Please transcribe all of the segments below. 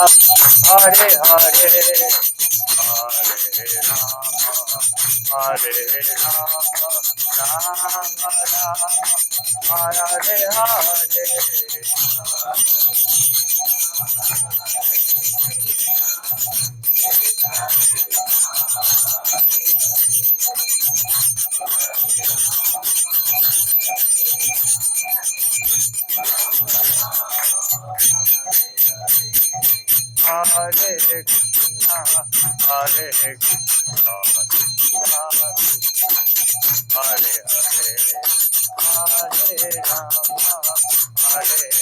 Hare Hare, Hare Rama, Rama Rama, Hare Hare. Hare Krishna, Hare Krishna, Hare Hare, Hare Rama, Hare Rama, Rama Rama, Hare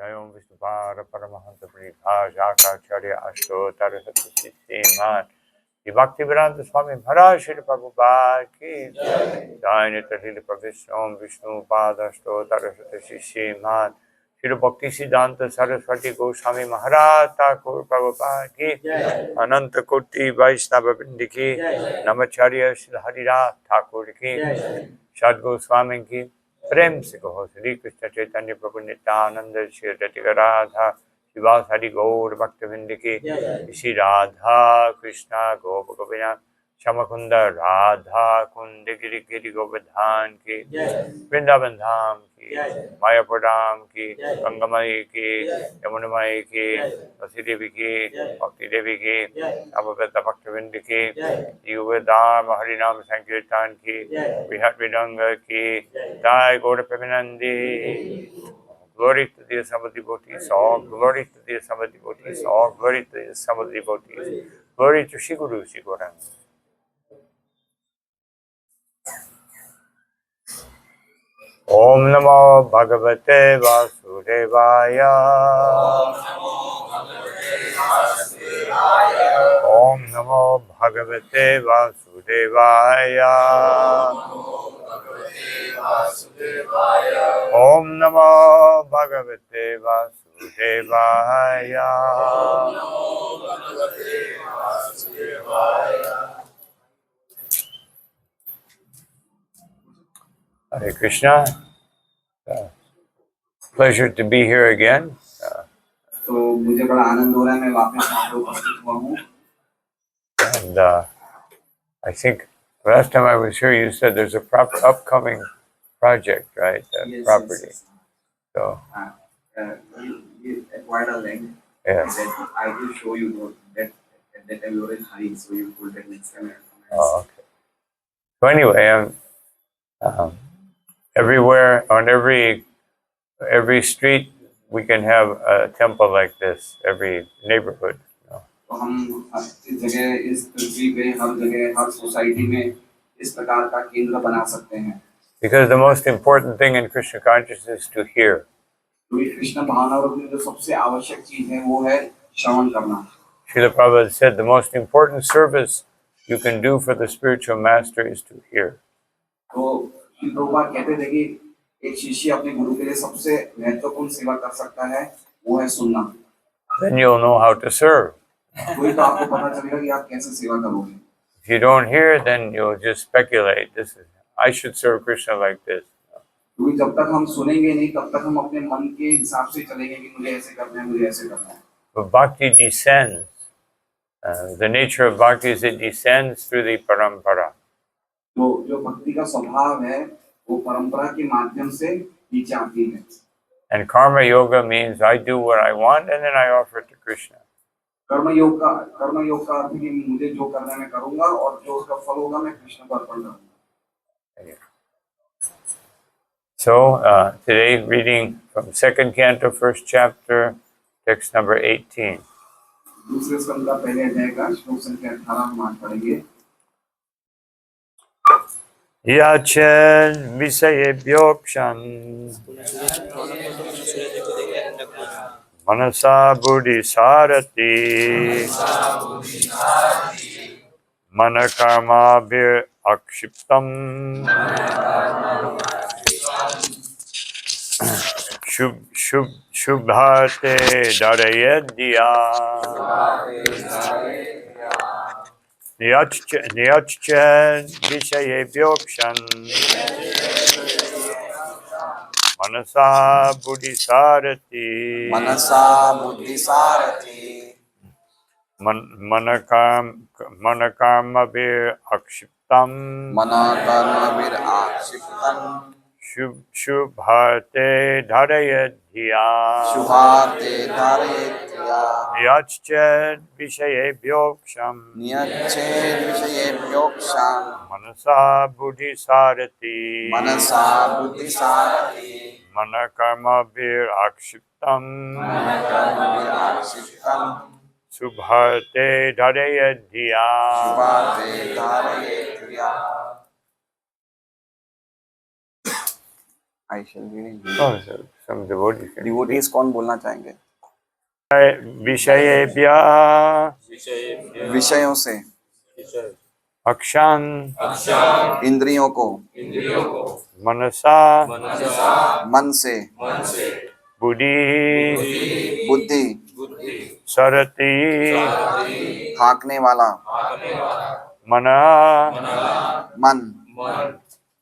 Jai Om Vishnupada Paramahansa Pranidha Acharya Ashtottara Satyasi Sriman Bhaktivedanta Swami Maharaj Shri Prabhupada Ki Jai Nityalila Pravishna Om Vishnupada Ashtottara Satyasi Sriman Shri Bhakti Siddhanta Saraswati Goswami Maharaj Thakur Prabhupada Ki Ananta Koti Vaishnava Vrinda Ki Namacharya Shri Harira Thakur Ki Shad Goswami Ki प्रेम से कहो श्री कृष्ण चैतन्य प्रभु नित्यानंद श्री रतिका राधा शिवास हरि गौर भक्तवृंद की श्री राधा कृष्णा गोप गोपिनाथ श्यामकुंद राधा कुंद गिरि गिरि गोवर्धन की वृंदावन धाम की मायापुर धाम की गंगामयी की यमुनामयी की तुलसी देवी की भक्ति देवी की अवगत भक्तवृंद की युगदाम हरिनाम संकीर्तन की विहत विदंग की जय गौर Premanandi. Glory to the Assembled devotees, all glory to the Assembled devotees, all glory to the Assembled devotees, glory to Shri Guru Shri Gauranga. Om Namo Bhagavate Vasudevaya. Om Namo Bhagavate Vasudevaya. Om Namo Bhagavate Vasudevaya. Hare Krishna. Pleasure to be here again. And I think last time I was here, you said there's a upcoming project, right? Yes, property. Yes. So you acquired a land. Yes. That I will show you that at that time you were in hurry, so you told that next time. Oh, okay. So anyway, everywhere on every street we can have a temple like this. Every neighborhood. Because the most important thing in Krishna consciousness is to hear. Srila Prabhupada said the most important service you can do for the spiritual master is to hear. वो है सुनना। Then you'll know how to serve. कोई तो आपको पता चलेगा कि आप कैसे सेवा करोगे। If you don't hear, then you'll just speculate. I should serve Krishna like this. क्योंकि जब तक हम सुनेंगे नहीं तब तक हम अपने मन के हिसाब से चलेंगे कि मुझे ऐसे करना है, मुझे ऐसे करना है। But bhakti descends. The nature of bhakti is it descends through the parampara. तो जो भक्ति का स्वभाव है वो परंपरा के माध्यम से नीचे आती है। And karma yoga means I do what I want and then I offer it to Krishna. कर्म योग का अर्थ है कि मुझे जो करना है मैं करूंगा और जो उसका फल होगा मैं कृष्ण को अर्पण करूंगा। So today reading from second canto, first chapter, text number 18. दूसरे स्कंद का पहले अध्याय का श्लोक संख्या 18 हम आज पढ़ेंगे। Yachan visayebhyokshan manasa buddhi sarati manakarma bir akshiptam shubhate darayadya Niyachchen vishayebhyokshan manasa buddhisarati manakarmabir akshiptam shubhate dharayadhya Niyachchen vishayebhyokshan manasa buddhisarati manakarmabir akshiptam shubhate dharayadhya I shall read. Some devotees can. Devotees कौन बोलना चाहेंगे? विषयों से अक्षान इंद्रियों को मनसा मन से बुद्धि सरति हाँकने वाला मन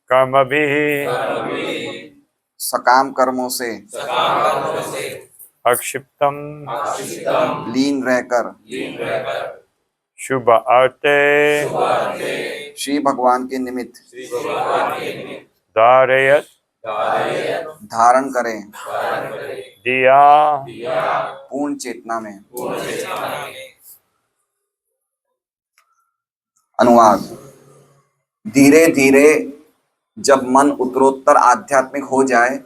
कर्मभि सकाम कर्मों से अक्षिप्तम लीन रहकर शुभ अर्थे श्री भगवान के निमित्त धारयत धारण करें दिया पूर्ण चेतना में। अनुवाद। धीरे धीरे जब मन उत्तरोत्तर आध्यात्मिक हो जाए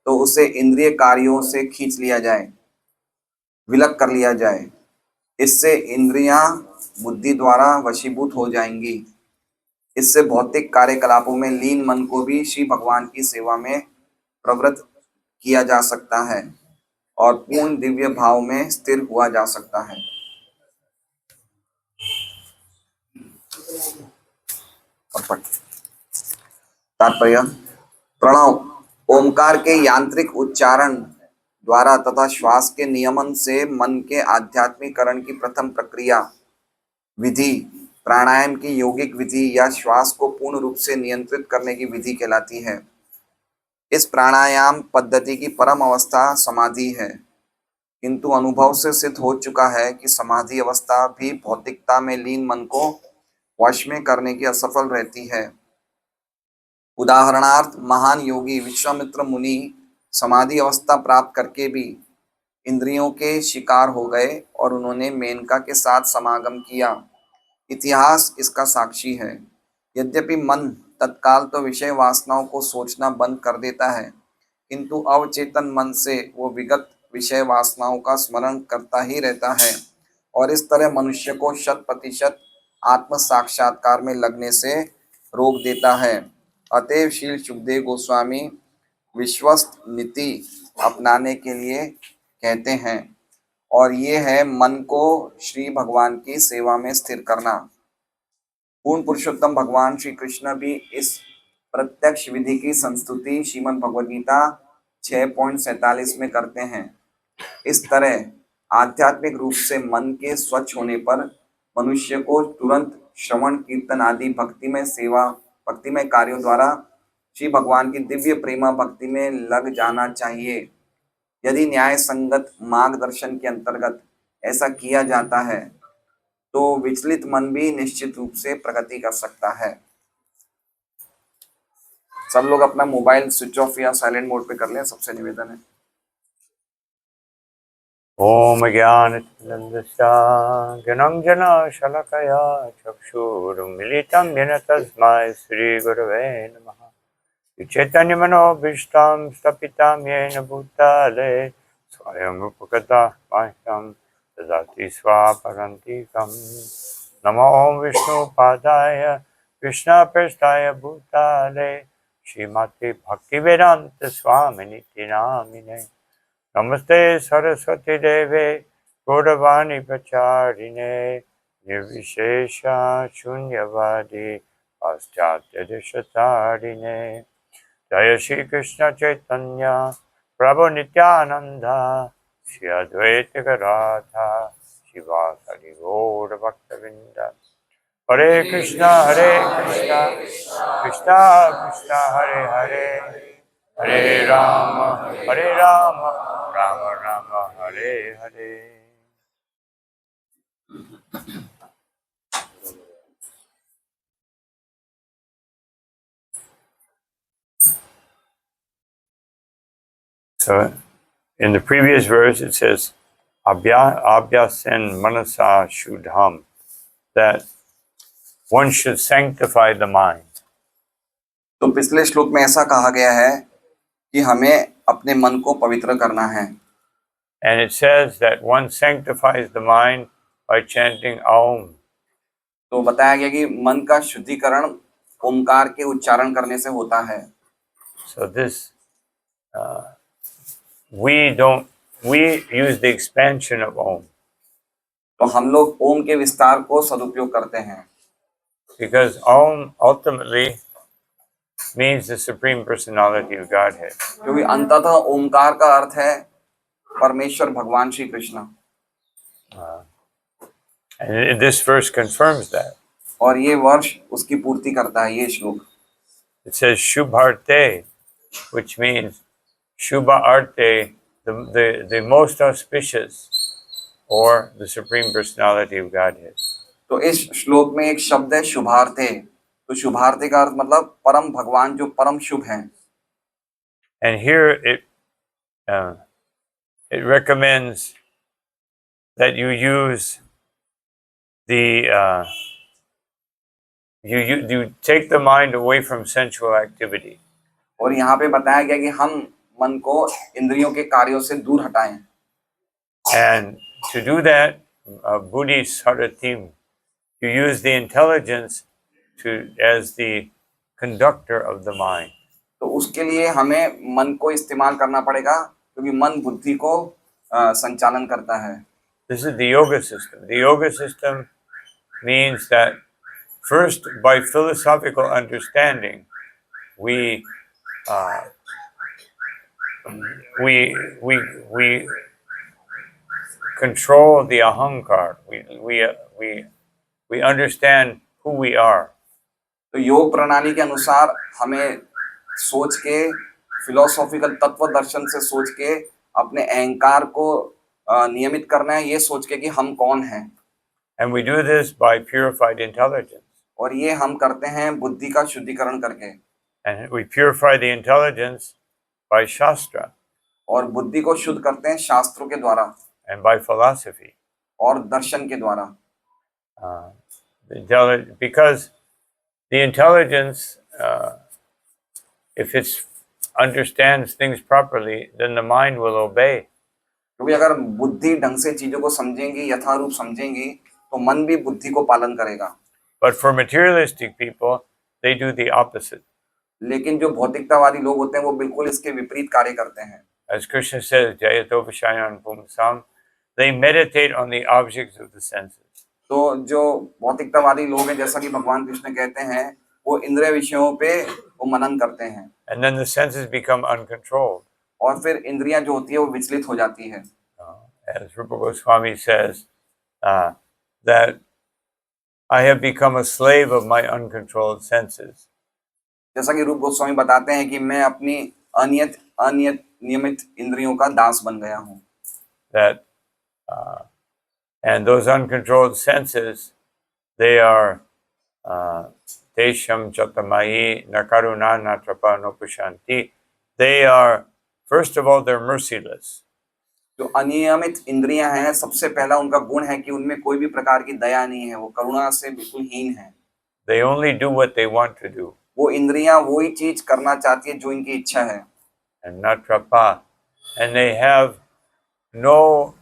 तो उसे इंद्रिय कार्यों से खींच लिया जाए, विलग कर लिया जाए। इससे इंद्रियां बुद्धि द्वारा वशीभूत हो जाएंगी। इससे भौतिक कार्यकलापों में लीन मन को भी श्री भगवान की सेवा में प्रवृत्त किया जा सकता है और पूर्ण दिव्य भाव में स्थिर हुआ जा सकता है। तात्पर्य। प्रणव ओमकार के यांत्रिक उच्चारण द्वारा तथा श्वास के नियमन से मन के आध्यात्मिकरण की प्रथम प्रक्रिया विधि प्राणायाम की यौगिक विधि या श्वास को पूर्ण रूप से नियंत्रित करने की विधि कहलाती है। इस प्राणायाम पद्धति की परम अवस्था समाधि है, किंतु अनुभव से सिद्ध हो चुका है कि समाधि अवस्था भी भौतिकता में लीन मन को वश में करने की असफल रहती है। उदाहरणार्थ महान योगी विश्वामित्र मुनि समाधि अवस्था प्राप्त करके भी इंद्रियों के शिकार हो गए और उन्होंने मेनका के साथ समागम किया। इतिहास इसका साक्षी है। यद्यपि मन तत्काल तो विषय वासनाओं को सोचना बंद कर देता है, किंतु अवचेतन मन से वो विगत विषय वासनाओं का स्मरण करता ही रहता है और इस तरह मनुष्य को 100% आत्म साक्षात्कार में लगने से रोक देता है। अतएव श्री सुखदेव गोस्वामी विश्वस्त नीति अपनाने के लिए कहते हैं और ये है मन को श्री भगवान की सेवा में स्थिर करना। पूर्ण पुरुषोत्तम भगवान श्री कृष्ण भी इस प्रत्यक्ष विधि की संस्तुति श्रीमद् भगवद गीता 6.47 में करते हैं। इस तरह आध्यात्मिक रूप से मन के स्वच्छ होने पर मनुष्य को तुरंत श्रवण कीर्तन आदि भक्तिमय सेवा भक्तिमय कार्यों द्वारा श्री भगवान की दिव्य प्रेमा भक्ति में लग जाना चाहिए। यदि न्याय संगत मार्गदर्शन के अंतर्गत ऐसा किया जाता है तो विचलित मन भी निश्चित रूप से प्रगति कर सकता है। सब लोग अपना मोबाइल स्विच ऑफ या साइलेंट मोड पे कर लें, सबसे निवेदन है। ओम ज्ञानतिमिरन्धस्य ज्ञानाञ्जना शलाकया चक्षुरुन्मीलितं येन तस्मै श्रीगुरवे नमः। चैतन्यमनोभीष्टं स्थापितं येन भूतले स्वयं रूपकदा मह्यं ददाति स्वापरन्तिकं। नमो विष्णुपादाय कृष्णप्रेष्ठाय भूतले श्रीमते भक्तिवेदांत स्वामिनिति नामिने। नमस्ते सरस्वती देवे गौरवाणी प्रचारिणे निर्विशेष शून्यवादी पाश्चात्य देशतारिणे। जय श्री कृष्ण चैतन्य प्रभु नित्यानंद श्री अद्वैत गदाधर शिवासादि गौर भक्तवृंद। हरे Krishna Krishna Krishna Hare Hare Hare Ram Ram Ram Hare Hare. So in the previous verse it says abhyasen manasa shuddham, that one should sanctify the mind. तो पिछले श्लोक में ऐसा कहा गया है कि हमें अपने मन को पवित्र करना है। And it says that one sanctifies the mind by chanting Aum. तो बताया गया कि मन का शुद्धिकरण ओमकार के उच्चारण करने से होता है। So this we use the expansion of Om. तो हम लोग ओम के विस्तार को सदुपयोग करते हैं। Because Om ultimately means the Supreme Personality of Godhead. क्योंकि अंततः ओमकार का अर्थ है परमेश्वर भगवान Shri Krishna. And this verse confirms that. और ये वर्ष उसकी पूर्ति करता है, ये श्लोक। It says Shubharte, which means Shubha Arte, the most auspicious, or the Supreme Personality of Godhead. तो इस श्लोक में एक शब्द है शुभार्थे। तो शुभार्थे का अर्थ मतलब परम भगवान जो परम शुभ हैं। And here it recommends that you use you take the mind away from sensual activity. और यहाँ पे बताया गया कि हम मन को इंद्रियों के कार्यों से दूर हटाएं। And to do that, Buddhi Saratim, you use the intelligence as the conductor of the mind. तो उसके लिए हमें मन को इस्तेमाल करना पड़ेगा, क्योंकि मन बुद्धि को संचालन करता है। This is the yoga system. The yoga system means that first, by philosophical understanding, we control the ahankar. We understand who we are. तो योग प्रणाली के अनुसार हमें सोच के, फिलोसॉफिकल तत्व दर्शन से सोच के अपने अहंकार को नियमित करना है, ये सोच के कि हम कौन हैं। And we do this by purified intelligence. और ये हम करते हैं बुद्धि का शुद्धिकरण करके। And we purify the intelligence by shastra. और बुद्धि को शुद्ध करते हैं शास्त्रों के द्वारा। And by philosophy. और दर्शन के द्वारा। Because the intelligence, if it understands things properly, then the mind will obey. क्योंकि अगर बुद्धि ढंग से चीजों को समझेंगी, यथारूप समझेंगी, तो मन भी बुद्धि को पालन करेगा। But for materialistic people, they do the opposite. लेकिन जो भौतिकतावादी लोग होते हैं वो बिल्कुल इसके विपरीत कार्य करते हैं। As Krishna says, Jayato Vishayan Pumsam, they meditate on the objects of the senses. तो जो भौतिकतावादी लोग हैं, जैसा कि भगवान कृष्ण कहते हैं, वो इंद्रिय विषयों पे वो मनन करते हैं। And then the senses become uncontrolled. और फिर इंद्रियां जो होती है वो विचलित हो जाती है। as Rupa Goswami says, that I have become a slave of my uncontrolled senses. जैसा कि रूप गोस्वामी बताते हैं कि मैं अपनी अनियत नियमित इंद्रियों का दास बन गया हूँ. That and those uncontrolled senses, they are Desham Chatamayi Nakaruna Natrapa Nopushanti. They are, first of all, they're merciless. जो अनियमित इंद्रियां हैं, सबसे पहला उनका गुण है कि उनमें कोई भी प्रकार की दया नहीं है, वो करुणा से बिल्कुल हीन है. They only do what they want to do. वो इंद्रियां वही चीज करना चाहती है जो इनकी इच्छा है. And natrapa, and they have no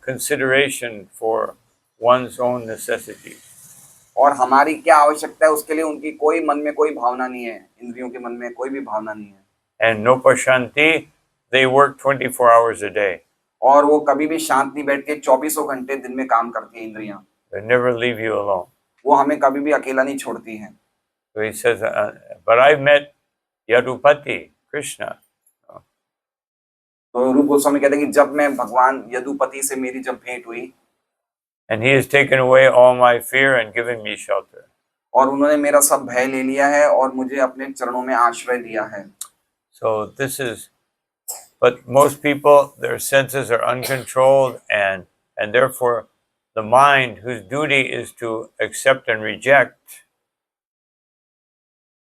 consideration for one's own necessities. और हमारी क्या आवश्यकता है उसके लिए उनकी कोई मन में कोई भावना नहीं है, इंद्रियों के मन में कोई भी भावना नहीं है. And no pashanti, they work 24 hours a day. और वो कभी भी शांत नहीं बैठ के 24 घंटे दिन में काम करती है इंद्रियां. They never leave you alone. वो हमें कभी भी अकेला नहीं छोड़ती हैं. So he says, but I've met Yadupati, Krishna. तो रूप गोस्वामी कहते हैं कि जब मैं भगवान यदुपति से मेरी जब भेंट हुई, And he has taken away all my fear and given me shelter. और उन्होंने मेरा सब भय ले लिया है और मुझे अपने चरणों में आश्रय दिया है. So this is, but most people, their senses are uncontrolled, and therefore the mind, whose duty is to accept and reject,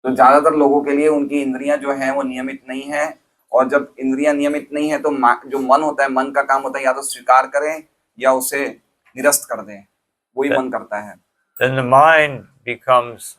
तो ज्यादातर लोगों के लिए उनकी इंद्रियां जो हैं वो नियमित नहीं है, और जब इंद्रियां नियमित नहीं है तो जो मन होता है, मन का काम होता है या तो स्वीकार करें या उसे निरस्त कर दें, वही मन करता है. then the mind becomes,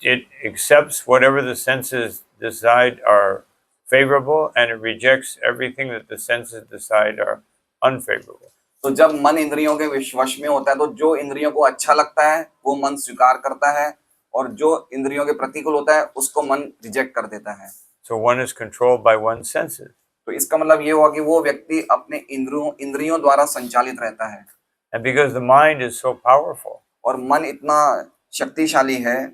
it accepts whatever the senses decide are favorable, and it rejects everything that the senses decide are unfavorable. तो जब मन इंद्रियों के वश में होता है तो जो इंद्रियों को अच्छा लगता है वो मन स्वीकार करता है, और जो इंद्रियों के प्रतिकूल होता है उसको मन रिजेक्ट कर देता है. So one is controlled by one's senses. तो इसका मतलब ये हुआ कि वो व्यक्ति अपने इंद्रियों द्वारा संचालित रहता है. And because the mind is so powerful, और मन इतना शक्तिशाली है,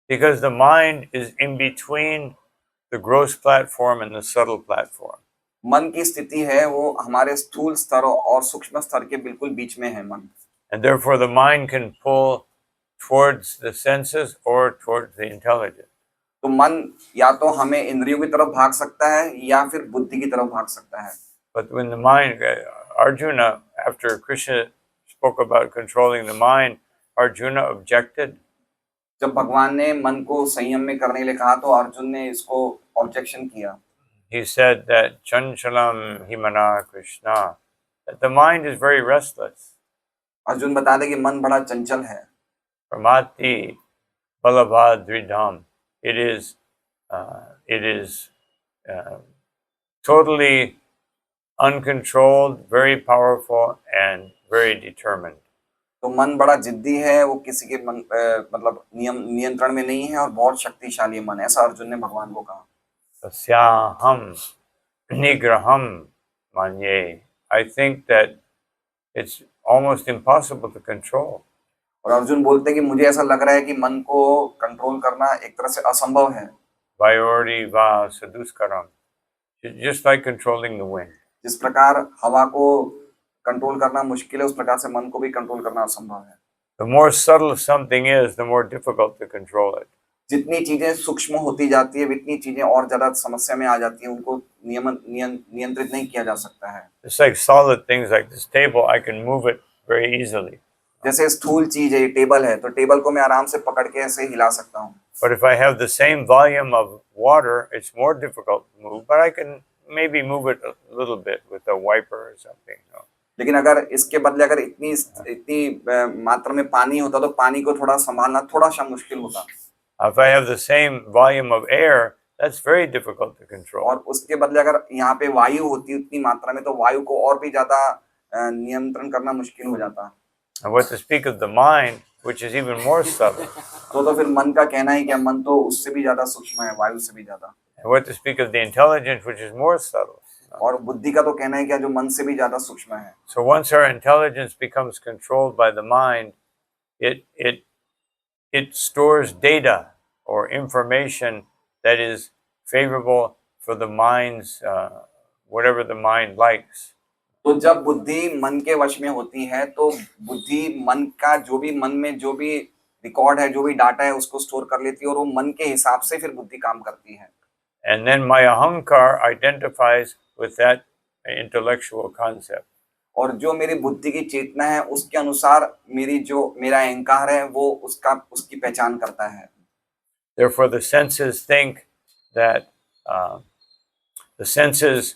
because the mind is in between the gross platform and the subtle platform. मन की स्थिति है वो हमारे स्थूल स्तर और सूक्ष्म स्तर के बिल्कुल बीच में है मन. And therefore the mind can pull towards the senses or towards the intelligence. तो मन या तो हमें इंद्रियों की तरफ भाग सकता है या फिर बुद्धि की तरफ भाग सकता है. But when the mind, Arjuna, after Krishna spoke about controlling the mind, Arjuna objected. जब भगवान ने मन को संयम में करने के लिए कहा तो अर्जुन ने इसको ऑब्जेक्शन किया. He said that Chanchalam Himana Krishna, that the mind is very restless. Arjun बता दे कि मन बड़ा चंचल है. Pramati Balabhadridham. It is totally uncontrolled, very powerful, and very determined. तो मन बड़ा जिद्दी है, वो किसी के मतलब नियंत्रण में नहीं है और बहुत शक्तिशाली मन, ऐसा अर्जुन ने भगवान को कहा. Tasyaham nigraham manye. I think that it's almost impossible to control. और अर्जुन बोलते हैं कि मुझे ऐसा लग रहा है कि मन को कंट्रोल करना एक तरह से असंभव है. Vayordi va saduskaram. Just like controlling the wind. जिस प्रकार हवा को कंट्रोल करना मुश्किल है, उस प्रकार से मन को भी कंट्रोल करना असंभव है. The more subtle something is, the more difficult to control it. जितनी चीजें सूक्ष्म होती जाती है, उतनी चीजें और ज्यादा समस्या में आ जाती है, उनको नियंत्रित नहीं किया जा सकता है. It's like solid things like this table, I can move it very easily. जैसे स्थूल चीज है, टेबल है, तो टेबल को मैं आराम से पकड़ के ऐसे हिला सकता हूँ. But if I have the same volume of water, it's more difficult to move, but I can maybe move it a little bit with a wiper or something. No? लेकिन अगर इसके बदले अगर इतनी मात्रा में पानी होता तो पानी को थोड़ा संभालना थोड़ा सा मुश्किल होता. If I have the same volume of air, that's very difficult to control. और उसके बदले अगर यहाँ पे वायु होती उतनी मात्रा में तो वायु को और भी ज्यादा नियंत्रण करना मुश्किल हो जाता. And what to speak of the mind, which is even more subtle. तो फिर मन का कहना ही क्या, मन तो उससे भी ज्यादा सूक्ष्म है, वायु से भी ज्यादा. And what to speak of the intelligence, which is more subtle. और बुद्धि का तो कहना है क्या, जो मन से भी ज्यादा सूक्ष्म है. So once our intelligence becomes controlled by the mind, it stores data or information that is favorable for the mind's whatever the mind likes. तो जब बुद्धि मन के वश में होती है तो बुद्धि मन का जो भी रिकॉर्ड है, जो भी डाटा है, उसको स्टोर कर लेती है और वो मन के हिसाब से फिर बुद्धि काम करती है। And then my ahankar identifies with that intellectual concept. और जो मेरी बुद्धि की चेतना है उसके अनुसार मेरा अहंकार है वो उसकी पहचान करता है। Therefore, the senses think that the senses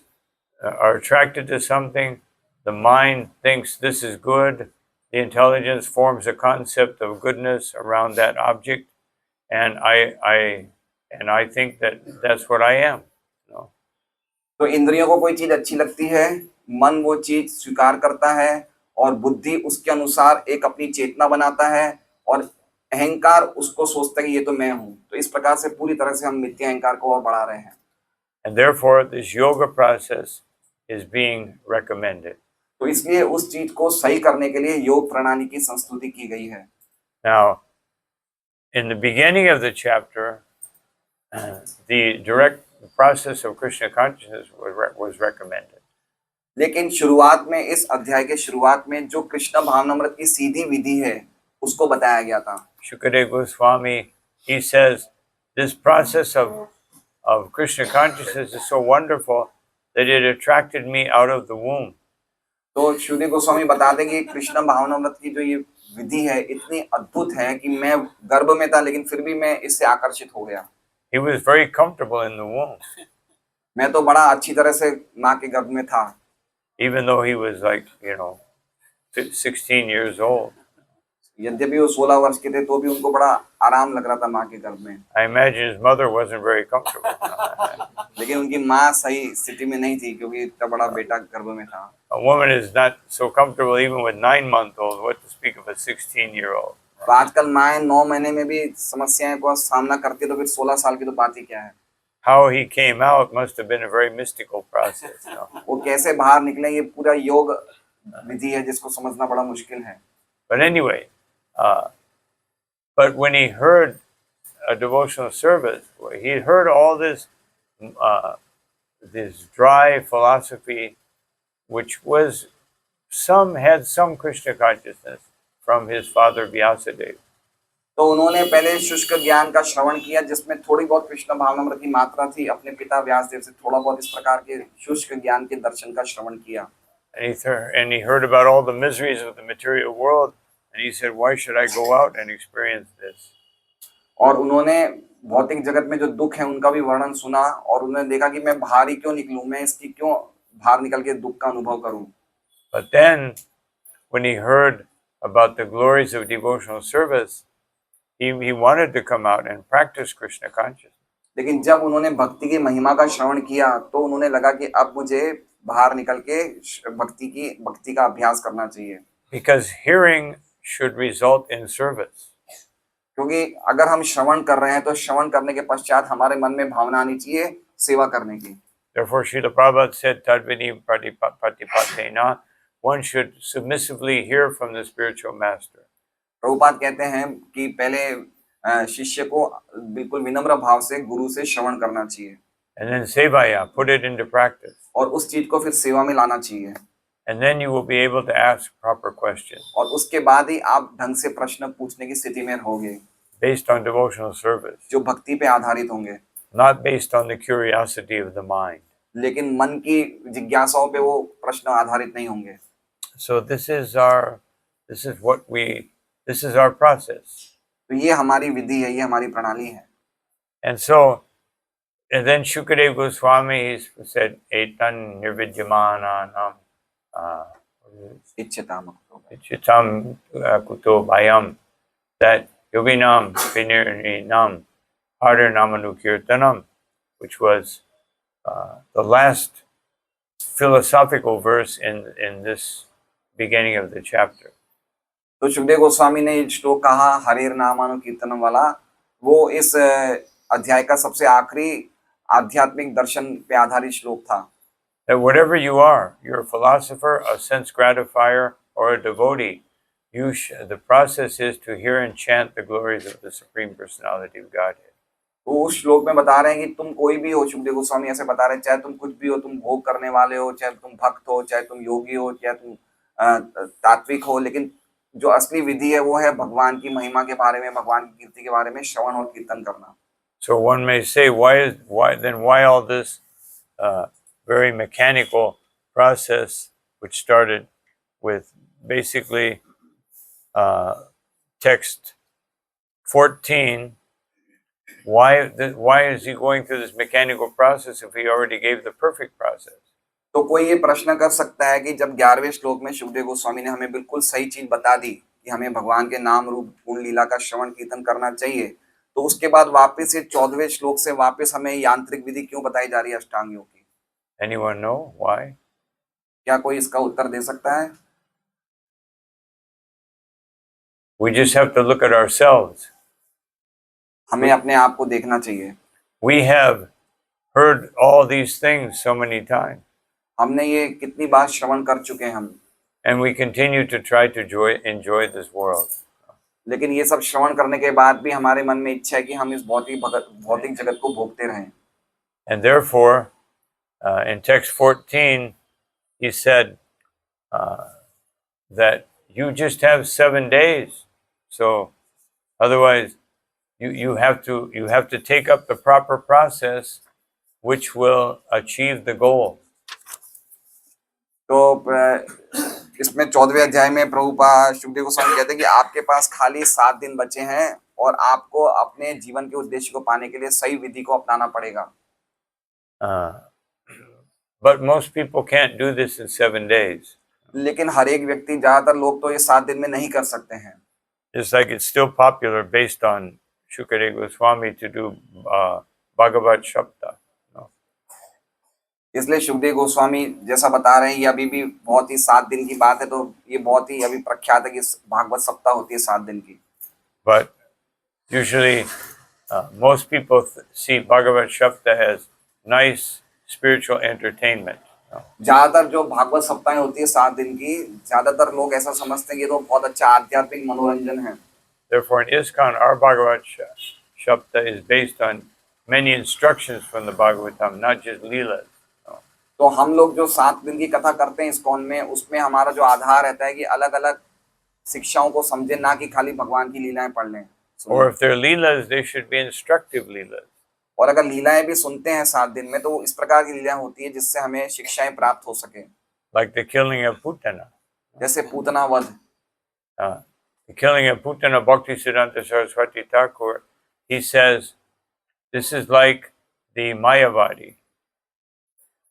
are attracted to something. The mind thinks this is good. The intelligence forms a concept of goodness around that object, and I think that that's what I am. You know? तो इंद्रियों को कोई चीज अच्छी लगती है, मन वो चीज स्वीकार करता है और बुद्धि उसके अनुसार एक अपनी चेतना बनाता है और अहंकार उसको सोचता है कि ये तो मैं हूं। तो इस प्रकार से पूरी तरह से हम मिथ्या अहंकार को और बढ़ा रहे हैं। And therefore, this yoga process is being recommended. तो इसलिए उस चीज को सही करने के लिए योग प्रणाली की संस्तुति की गई है। Now, in the beginning of the chapter, the direct process of Krishna consciousness was recommended. लेकिन शुरुआत में इस अध्याय के शुरुआत में जो कृष्ण भावनामृत की सीधी विधि है उसको बताया गया था। Shukadeva Goswami, he says, this process of Krishna consciousness is so wonderful that it attracted me out of the womb. तो शुकदेव गोस्वामी बताते हैं कि कृष्ण भावनामृत की जो ये विधि है इतनी अद्भुत है कि मैं गर्भ में था लेकिन फिर भी मैं इससे आकर्षित हो गया। He was very comfortable in the womb. मैं तो बड़ा अच्छी तरह से माँ के गर्भ में था। Even though he was 16 years old. यद्यपि वो 16 वर्ष के थे तो भी उनको बड़ा आराम लग रहा था माँ के गर्भ में। I imagine his mother wasn't very comfortable. लेकिन उनकी माँ सही स्थिति में नहीं थी क्योंकि इतना बड़ा बेटा गर्भ में था। A woman is not so comfortable even with 9-month-old. What to speak of a 16-year-old? तो आजकल माएँ 9 महीने में भी समस्याएं को सामना करती है तो फिर 16 साल की तो बात ही क्या है। How he came out must have been a very mystical process. You know? वो कैसे बाहर निकले ये पूरा योग विधि है जिसको समझना बड़ा मुश्किल है। But anyway, but when he heard a devotional service, he heard all this dry philosophy, which was had some Krishna consciousness from his father Vyasadeva. तो उन्होंने पहले शुष्क ज्ञान का श्रवण किया जिसमें थोड़ी बहुत कृष्ण भावनामृत की मात्रा थी। अपने पिता व्यासदेव से थोड़ा बहुत इस प्रकार के शुष्क ज्ञान के दर्शन का श्रवण किया। And he heard about all the miseries of the material world, and he said, "Why should I go out and experience this?" और उन्होंने भौतिक जगत में जो दुख है उनका भी वर्णन सुना और उन्होंने देखा कि मैं बाहर ही क्यों निकलूं, मैं इसकी क्यों बाहर निकल के दुख का अनुभव करूं। But then, when he heard about the glories of devotional service, he wanted to come out and practice Krishna consciousness. लेकिन जब उन्होंने भक्ति की महिमा का श्रवण किया तो उन्होंने लगा कि अब मुझे बाहर निकल के भक्ति का अभ्यास करना चाहिए। Because hearing should result in service. क्योंकि अगर हम श्रवण कर रहे हैं तो श्रवण करने के पश्चात हमारे मन में भावना आनी चाहिए सेवा करने की। Therefore, Srila Prabhupada said, "Tadvini pratipatena," one should submissively hear from the spiritual master. Prabhupada कहते हैं कि पहले शिष्य को बिल्कुल विनम्र भाव से गुरु से श्रवण करना चाहिए। And then sevaya, put it into practice. और उस चीज को फिर सेवा में लाना चाहिए। And then you will be able to ask proper questions. और उसके बाद ही आप ढंग से प्रश्न पूछने की स्थिति में रहोगे। Based on devotional service. जो भक्ति पे आधारित होंगे। Not based on the curiosity of the mind. लेकिन मन की जिज्ञासाओं पे वो प्रश्न आधारित नहीं होंगे। So this is our process. तो ये हमारी विधि है, ये हमारी प्रणाली है। And then Shukadeva Goswami said, "Etan nirvidyamananam इच्छिताम kuto bhayam," that yoginam vinirninam harinamanukkirtanam, which was the last philosophical verse in this beginning of the chapter. तो सुखदेव गोस्वामी ने ये श्लोक कहा हरिर नामानुकीर्तनम वाला, वो इस अध्याय का सबसे आखिरी आध्यात्मिक दर्शन पे आधारित श्लोक था। That whatever you are, you're a philosopher, a sense gratifier, or a devotee, the process is to hear and chant the glories of the Supreme Personality of Godhead. तो उस श्लोक में बता रहे हैं कि तुम कोई भी हो, सुखदेव गोस्वामी ऐसे बता रहे हैं, चाहे तुम कुछ भी हो, तुम भोग करने वाले हो, चाहे तुम भक्त हो, चाहे तुम योगी हो, चाहे तुम तात्विक हो, लेकिन जो असली विधि है वो है भगवान की महिमा के बारे में, भगवान की कीर्ति के बारे में श्रवण और कीर्तन करना। So one may say, why all this very mechanical process, which started with basically text 14? Why is he going through this mechanical process if he already gave the perfect process? तो कोई ये प्रश्न कर सकता है कि जब 11वें श्लोक में शुकदेव गोस्वामी ने हमें बिल्कुल सही चीज बता दी कि हमें भगवान के नाम रूप गुण लीला का श्रवण कीर्तन करना चाहिए, तो उसके बाद वापस ये 14वें श्लोक से वापस हमें यांत्रिक विधि क्यों बताई जा रही है अष्टांग योग की? Anyone know why? क्या कोई इसका उत्तर दे सकता है? We just have to look at ourselves. हमें अपने आप को देखना चाहिए। We have heard all these things so many times, हमने ये कितनी बार श्रवण कर चुके हैं हम, and we continue to try to enjoy this world. लेकिन ये सब श्रवण करने के बाद भी हमारे मन में इच्छा है कि हम इस भौतिक जगत को भोगते रहें। And therefore, in text 14, he said that you just have 7 days. So otherwise, you have to take up the proper process, which will achieve the goal. तो इसमें 14वें अध्याय में प्रभुपाद शुकदेव गोस्वामी कहते हैं कि आपके पास खाली 7 दिन बचे हैं और आपको अपने जीवन के उद्देश्य को पाने के लिए सही विधि को अपनाना पड़ेगा। But most people can't do this in 7 days. लेकिन हर एक व्यक्ति, ज्यादातर लोग तो ये 7 दिन में नहीं कर सकते हैं। It's like it's still popular based on Shukadeva Goswami to do Bhagavad Shabda. इसलिए शुकदेव गोस्वामी जैसा बता रहे हैं, ये अभी भी बहुत ही 7 दिन की बात है, तो ये बहुत ही अभी प्रख्यात है कि भागवत सप्ताह होती है 7 दिन की। But usually most people see Bhagavad Shabda as nice spiritual entertainment. ज्यादातर जो भागवत सप्ताह होती है 7 दिन की, ज्यादातर लोग ऐसा समझते हैं कि तो बहुत अच्छा आध्यात्मिक मनोरंजन है। Therefore, in ISKCON, our Bhagavad Shabda is based on many instructions from the Bhagavatam, not just Leelas. तो हम लोग जो 7 दिन की कथा करते हैं ISKCON में, उसमें हमारा जो आधार रहता है कि अलग अलग शिक्षाओं को समझे, ना कि खाली भगवान की लीलाएं पढ़ लें। Or if they're Leelas, they should be instructive Leelas. और अगर लीलाएं भी सुनते हैं 7 दिन में, तो इस प्रकार की लीलाएं होती है जिससे हमें शिक्षाएं प्राप्त हो सके। Like the killing of Putana. जैसे पूतना वध। The killing of Putana, Bhaktisiddhanta Saraswati Thakur, he says, this is like the Mayavadi.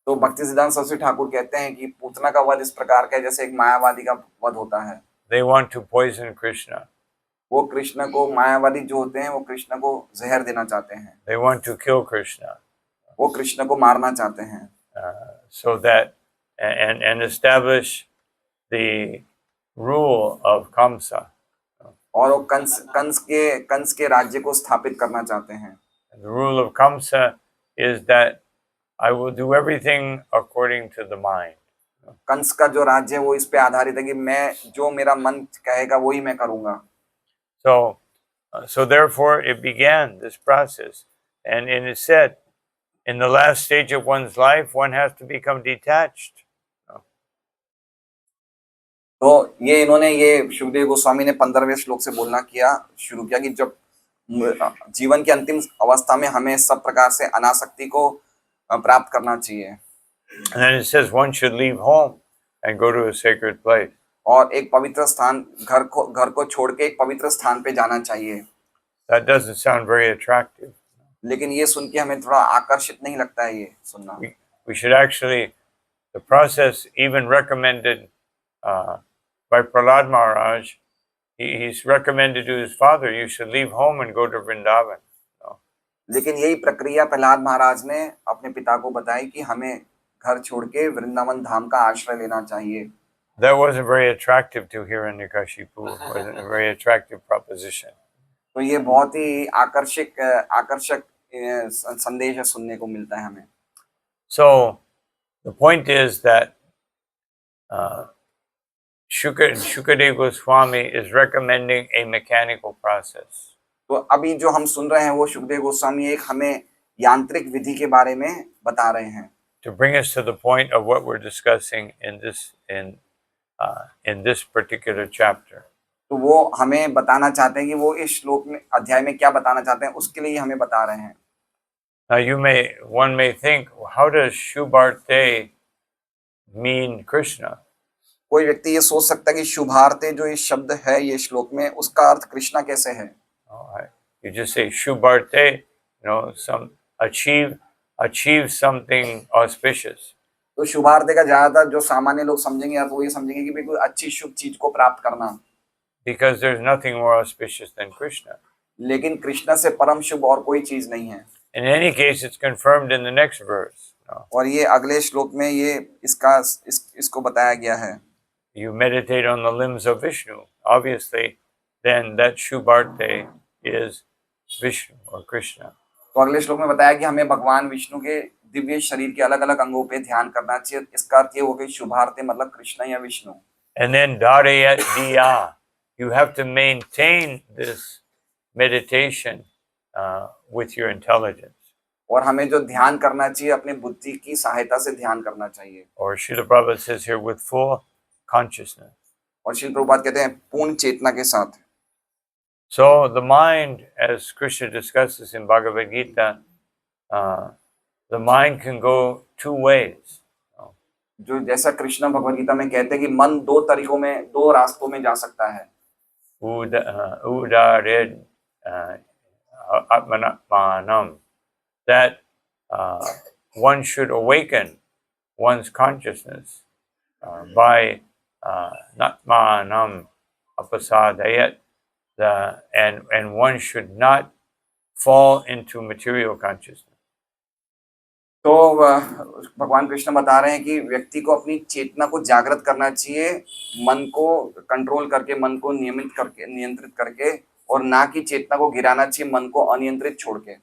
तो भक्ति सिद्धांत सरस्वती ठाकुर कहते हैं कि पूतना का वध इस प्रकार का है जैसे एक मायावादी का वध होता है। They want to poison Krishna. वो कृष्ण को, मायावादी जो होते हैं वो कृष्ण को जहर देना चाहते हैं। They want to kill Krishna. वो कृष्ण को मारना चाहते हैं। So that and establish the rule of Kamsa. और वो कंस के राज्य को स्थापित करना चाहते हैं। The rule of Kamsa is that I will do everything according to the mind. Kans का जो राज्य है वो इस पे आधारित है कि मैं जो मेरा मन कहेगा वही मैं करूंगा। So therefore it began this process, and it said, in the last stage of one's life, one has to become detached. तो ये इन्होंने, ये शुकदेव गोस्वामी ने 15वें श्लोक से बोलना शुरू किया कि जब जीवन की अंतिम अवस्था में हमें सब प्रकार से अनासक्ति को प्राप्त करना चाहिए। And then it says one should leave home and go to a sacred place. और एक पवित्र स्थान, घर को छोड़ के एक पवित्र स्थान पे जाना चाहिए। That doesn't sound very attractive. लेकिन ये सुन के हमें थोड़ा आकर्षित नहीं लगता है ये सुनना। We should actually, the process even recommended by Prahlad Maharaj, he's recommended to his father, you should leave home and go to Vrindavan. लेकिन यही प्रक्रिया प्रहलाद महाराज ने अपने पिता को बताई कि हमें घर छोड़ के वृंदावन धाम का आश्रय लेना चाहिए। That wasn't very attractive to Hiranyakashipu. It wasn't a very attractive proposition. तो ये बहुत ही आकर्षक संदेश है, सुनने को मिलता है हमें। So the point is that Shukadeva Goswami is recommending a mechanical process. तो अभी जो हम सुन रहे हैं वो सुखदेव गोस्वामी एक हमें यांत्रिक विधि के बारे में बता रहे हैं, to bring us to the point of what we're discussing in this particular chapter. तो वो हमें बताना चाहते हैं कि वो इस श्लोक में अध्याय में क्या बताना चाहते हैं, उसके लिए हमें बता रहे हैं। Now, one may think, how does Shubharte mean Krishna? कोई व्यक्ति ये सोच सकता है कि शुभार्ते जो ये शब्द है ये श्लोक में, उसका अर्थ कृष्णा कैसे है? You just say Shubharte, achieve something auspicious. तो शुभार्ते का ज्यादातर जो सामान्य लोग समझेंगे अर्थ वो ये समझेंगे कि भाई कोई अच्छी शुभ चीज को प्राप्त करना, Because there's nothing more auspicious than Krishna. लेकिन कृष्ण से परम शुभ और कोई चीज नहीं है। In any case, it's confirmed in the next verse. और ये अगले श्लोक में ये इसको बताया गया है। You meditate on the limbs of Vishnu, obviously, then that Shubharte is Vishnu or Krishna. तो अगले श्लोक में बताया कि हमें भगवान विष्णु के दिव्य शरीर के अलग अलग अंगों पे ध्यान करना चाहिए। इसका अर्थ ये हो गई शुभार्ते मतलब कृष्ण या Vishnu. And then Darayat Diya, you have to maintain this meditation with your intelligence. और हमें जो ध्यान करना चाहिए अपनी बुद्धि की सहायता से ध्यान करना चाहिए। Or Srila Prabhupada says here, with full consciousness. और श्रील प्रभुपाद कहते हैं पूर्ण चेतना के साथ। So the mind, as Krishna discusses in Bhagavad Gita, the mind can go two ways. जो जैसा कृष्ण भगवद गीता में कहते हैं कि मन दो रास्तों में जा सकता है। Udared atmanatmanam, that one should awaken one's consciousness by natmanam apasadayat, and one should not fall into material consciousness. तो भगवान कृष्ण बता रहे हैं कि व्यक्ति को अपनी चेतना को जागृत करना चाहिए, मन को कंट्रोल करके, मन को नियंत्रित करके, और ना कि चेतना को गिराना चाहिए मन को अनियंत्रित छोड़ के।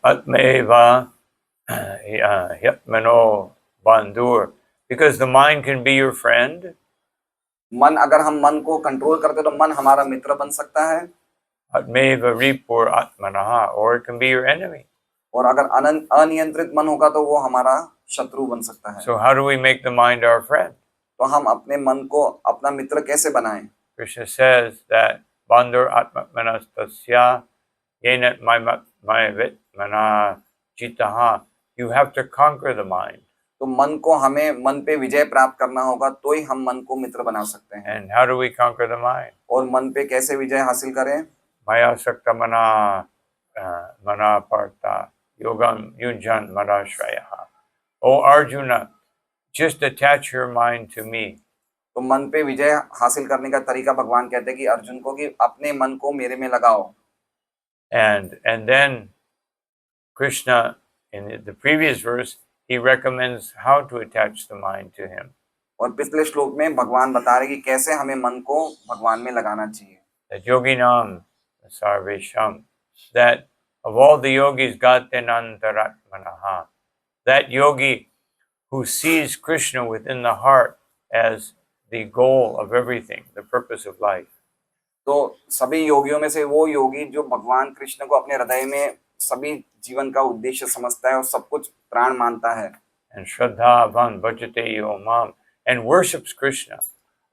Atmeva yatmano bandhur, because the mind can be your friend. मन अगर हम मन को कंट्रोल करते तो मन हमारा मित्र बन सकता है। Atmeva ripur atmanaha, or it can be your enemy. और अगर अनियंत्रित मन होगा तो वो हमारा शत्रु बन सकता है। So how do we make the mind our friend? तो हम अपने मन को अपना मित्र कैसे बनाएं? Krishna says that bandhur atmanastasya yenat mayavit mana jitaha. You have to conquer the mind. तो मन को हमें मन पे विजय प्राप्त करना होगा तो ही हम मन को मित्र बना सकते हैं। And how do we conquer the mind? और मन पे कैसे विजय हासिल करें? Maya sakta mana parta yogam yunjan madashraya. O Arjuna, just attach your mind to me. तो मन पे विजय हासिल करने का तरीका भगवान कहते हैं कि अर्जुन को कि अपने मन को मेरे में लगाओ। And then Krishna, in the previous verse, he recommends how to attach the mind to him. और पिछले श्लोक में भगवान बता रहे कि कैसे हमें मन को भगवान में लगाना चाहिए। That yoginam sarvesham, that of all the yogis gatenantaratmanaha, that yogi who sees Krishna within the heart as the goal of everything, the purpose of life. तो सभी योगियों में से वो योगी जो भगवान कृष्ण को अपने हृदय में सभी जीवन का उद्देश्य समझता है और सब कुछ प्राण मानता है। And Shraddha Van Bhajate Yomam, and worships Krishna.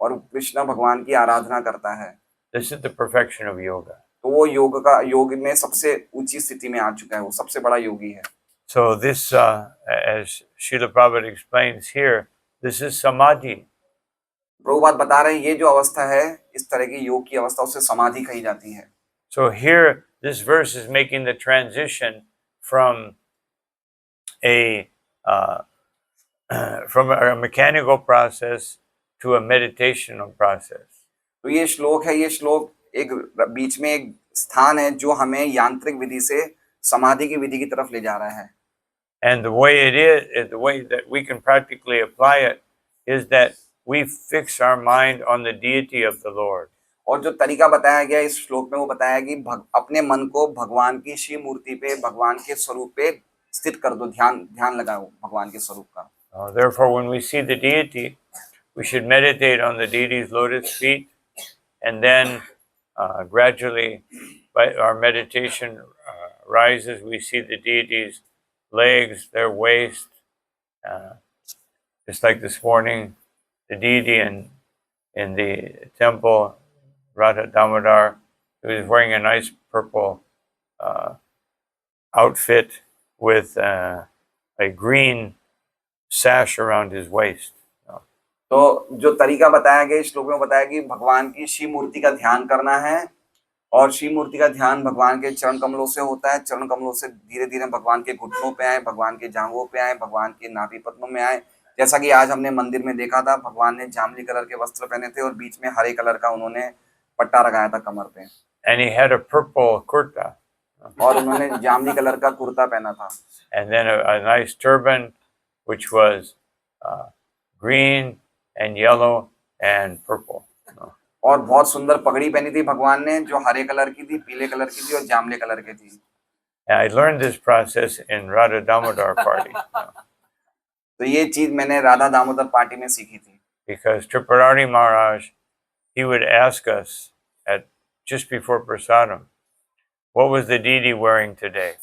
और कृष्ण भगवान की आराधना करता है। This is the perfection of yoga. तो वो योग में सबसे ऊंची स्थिति में आ चुका है, वो सबसे बड़ा योगी है। So this, as Srila Prabhupada explains here, this is samadhi. Prabhupada बता रहे हैं ये जो अवस्था है, इस तरह की योग की अवस्था, उसे समाधि कही जाती है। So here, this verse is making the transition from a mechanical process to a meditational process. तो ये श्लोक एक बीच में एक स्थान है जो हमें यांत्रिक विधि से समाधि की विधि की तरफ ले जा रहा है। And the way it is, the way that we can practically apply it is that we fix our mind on the deity of the Lord. और जो तरीका बताया गया इस श्लोक में वो बताया कि अपने मन को भगवान की शिव मूर्ति पे, भगवान के स्वरूप पे स्थित कर दो, ध्यान लगाओ भगवान के स्वरूप का। Therefore, when we see the deity, we should meditate on the deity's lotus feet, and then gradually, by our meditation rises, we see the deity's legs, their waist. Just like this morning, the deity in the temple, Radha Damodar, he was wearing a nice purple outfit with a green sash around his waist. तो जो तरीका बताया गया श्लोक में बताया कि भगवान की शिव मूर्ति का ध्यान करना है और शिव मूर्ति का ध्यान भगवान के चरण कमलों से होता है। चरण कमलों से धीरे धीरे भगवान के घुटनों पे आए, भगवान के जांघों पे आए, भगवान के नाभि पद्मों में आए। जैसा कि आज हमने मंदिर में देखा था, भगवान ने जामुनी कलर के वस्त्र पहने थे और बीच में हरे कलर का उन्होंने पट्टा लगाया था कमर पे। And he had a purple kurta. और उन्होंने जामुनी कलर का कुर्ता पहना था। And then a nice turban, which was green and yellow and purple. और बहुत सुंदर पगड़ी पहनी थी भगवान ने, जो हरे कलर की थी, पीले कलर की थी और जामुनी कलर की थी। And I learned this process in Radha Damodar party. तो ये चीज मैंने राधा दामोदर पार्टी में सीखी थी। Because Tripurari Maharaj, he would ask us at just before prasadam, what was the deity wearing today?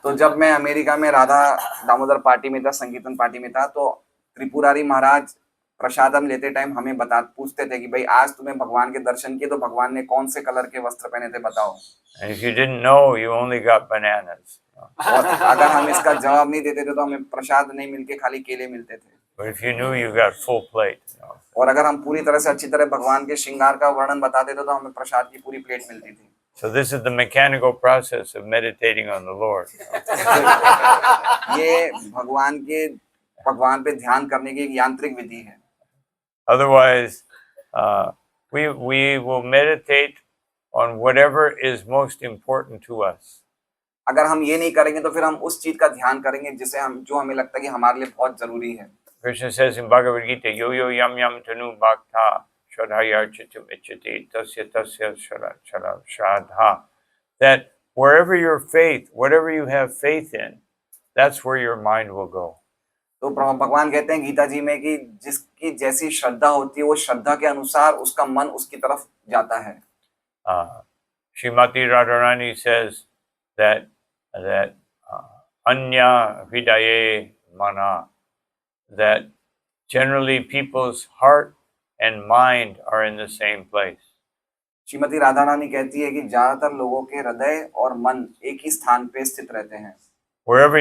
तो जब मैं अमेरिका में राधा दामोदर पार्टी में था, संकीर्तन पार्टी में था, तो त्रिपुरारी महाराज प्रसादम लेते टाइम हमें पूछते थे कि भाई आज तुम्हें भगवान के दर्शन किए तो भगवान ने कौन से कलर के वस्त्र पहने थे बताओ। And if you didn't know, you only got bananas. और अगर हम इसका जवाब नहीं देते थे तो हमें प्रसाद नहीं मिलके खाली केले मिलते थे। But if you knew, you got full plate. और अगर हम पूरी तरह से अच्छी तरह भगवान के श्रृंगार का वर्णन बताते थे तो हमें प्रसाद की पूरी प्लेट मिलती थी। So this is the mechanical process of meditating on the Lord. ये भगवान पे ध्यान करने की एक यांत्रिक विधि है। Otherwise, we will meditate on whatever is most important to us. अगर हम ये नहीं करेंगे तो फिर हम उस चीज का ध्यान करेंगे जो हमें लगता है कि हमारे लिए बहुत जरूरी है। Krishna says in Bhagavad Gita, yo yo yam yam tanu bhakta shradhayarchitam ichati tasya tasya shradha. That wherever your faith, whatever you have faith in, that's where your mind will go. तो भगवान कहते हैं गीता जी में कि जिसकी जैसी श्रद्धा होती है वो श्रद्धा के अनुसार उसका मन उसकी तरफ जाता है। Srimati Radharani says that anya hridaye mana, that generally people's heart and mind are in the same place. Shrimati Radha Rani कहती है कि ज्यादातर लोगों के हृदय और मन एक ही स्थान पे स्थित रहते हैं। Whatever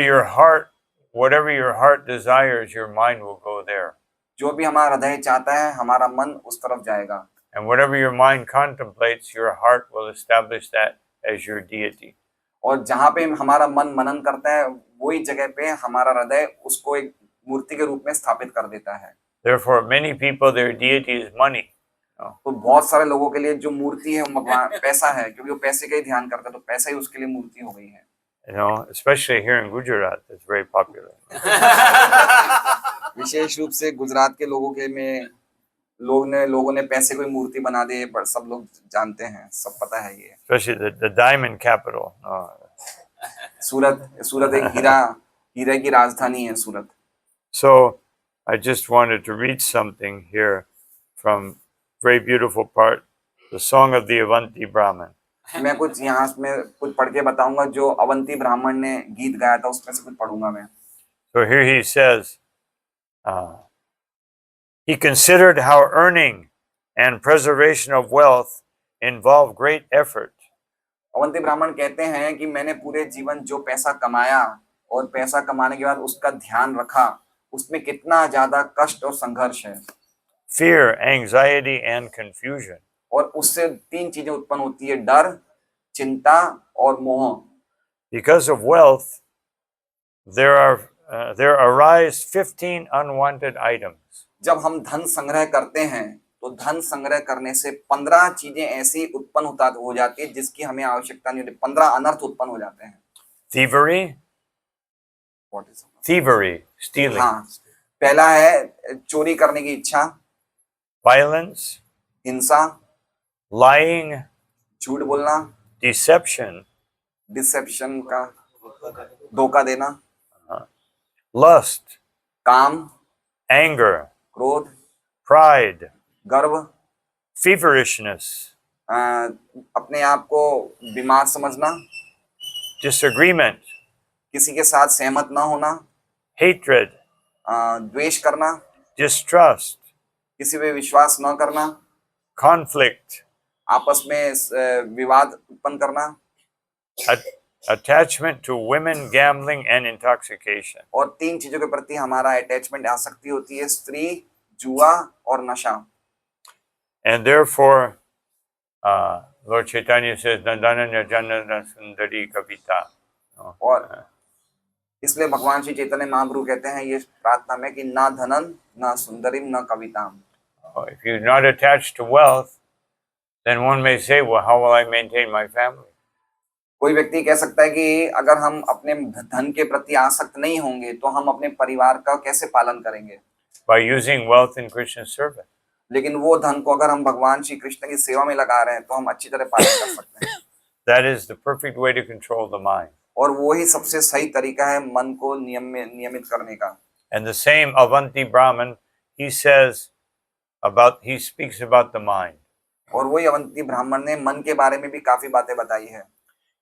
your heart desires, your mind will go there. जो भी हमारा हृदय चाहता है हमारा मन उस तरफ जाएगा। And whatever your mind contemplates, your heart will establish that as your deity. और जहाँ पे हमारा मन मनन करता है वही जगह पे हमारा हृदय उसको एक मूर्ति के रूप में स्थापित कर देता है। Therefore, many people, their deity is money. तो बहुत सारे लोगों के लिए जो मूर्ति है भगवान पैसा है, क्योंकि वो पैसे का ही ध्यान करता है, तो पैसा ही उसके लिए मूर्ति हो गई है। You know, especially here in Gujarat, it's very popular. विशेष रूप से गुजरात के लोगों ने पैसे को मूर्ति बना दी, पर सब लोग जानते हैं, सब पता है ये। Especially the diamond capital. सूरत एक हीरे की राजधानी है सूरत। So I just wanted to read something here from very beautiful part, the song of the Avanti Brahman. मैं कुछ यहाँ में कुछ पढ़ के बताऊंगा जो अवंती ब्राह्मण ने गीत गाया था, उसमें से कुछ पढ़ूंगा मैं। So here he says, he considered how earning and preservation of wealth involve great effort. Avanti ब्राह्मण कहते हैं कि मैंने पूरे जीवन जो पैसा कमाया और पैसा कमाने के बाद उसका ध्यान रखा, उसमें कितना ज्यादा कष्ट और संघर्ष है। Fear, anxiety, and confusion. और उससे तीन चीजें उत्पन्न होती है, डर, चिंता और मोह। Because of wealth, there arise 15 unwanted items. जब हम धन संग्रह करते हैं तो धन संग्रह करने से 15 चीजें ऐसी उत्पन्न हो जाती है जिसकी हमें आवश्यकता नहीं होती। 15 अनर्थ उत्पन्न हो जाते हैं। Thievery, stealing. हाँ, पहला है चोरी करने की इच्छा, violence, हिंसा, lying, झूठ बोलना, deception का धोखा देना, lust, काम, anger, क्रोध, pride, गर्व, feverishness, अपने आप को बीमार समझना, disagreement, किसी के साथ सहमत ना होना, hatred, द्वेष करना, distrust, किसी पे विश्वास न करना, conflict, आपस में विवाद उत्पन्न करना, attachment to women, gambling, and intoxication. और 3 चीजों के प्रति हमारा अटैचमेंट, आसक्ति होती है: स्त्री, जुआ और नशा। And therefore, Lord Chaitanya says, Nandananya Janana Sundari Kavita. और इसलिए भगवान श्री चैतन्य महाप्रभु कहते हैं ये प्रार्थना में कि ना धनन, ना सुंदरीम, ना कविताम। If you're not attached to wealth, then one may say, well, how will I maintain my family? कोई व्यक्ति कह सकता है कि अगर हम अपने धन के प्रति आसक्त नहीं होंगे तो हम अपने परिवार का कैसे पालन करेंगे? By using wealth in Krishna's service. लेकिन वो धन को अगर हम भगवान श्री कृष्ण की सेवा में लगा रहे हैं तो हम अच्छी तरह पालन कर सकते हैं। That is the perfect way to control the mind. और वो ही सबसे सही तरीका है मन को नियमित करने का। And the same Avanti Brahman, he speaks about the mind. और वही अवंती ब्राह्मण ने मन के बारे में भी काफी बातें बताई है।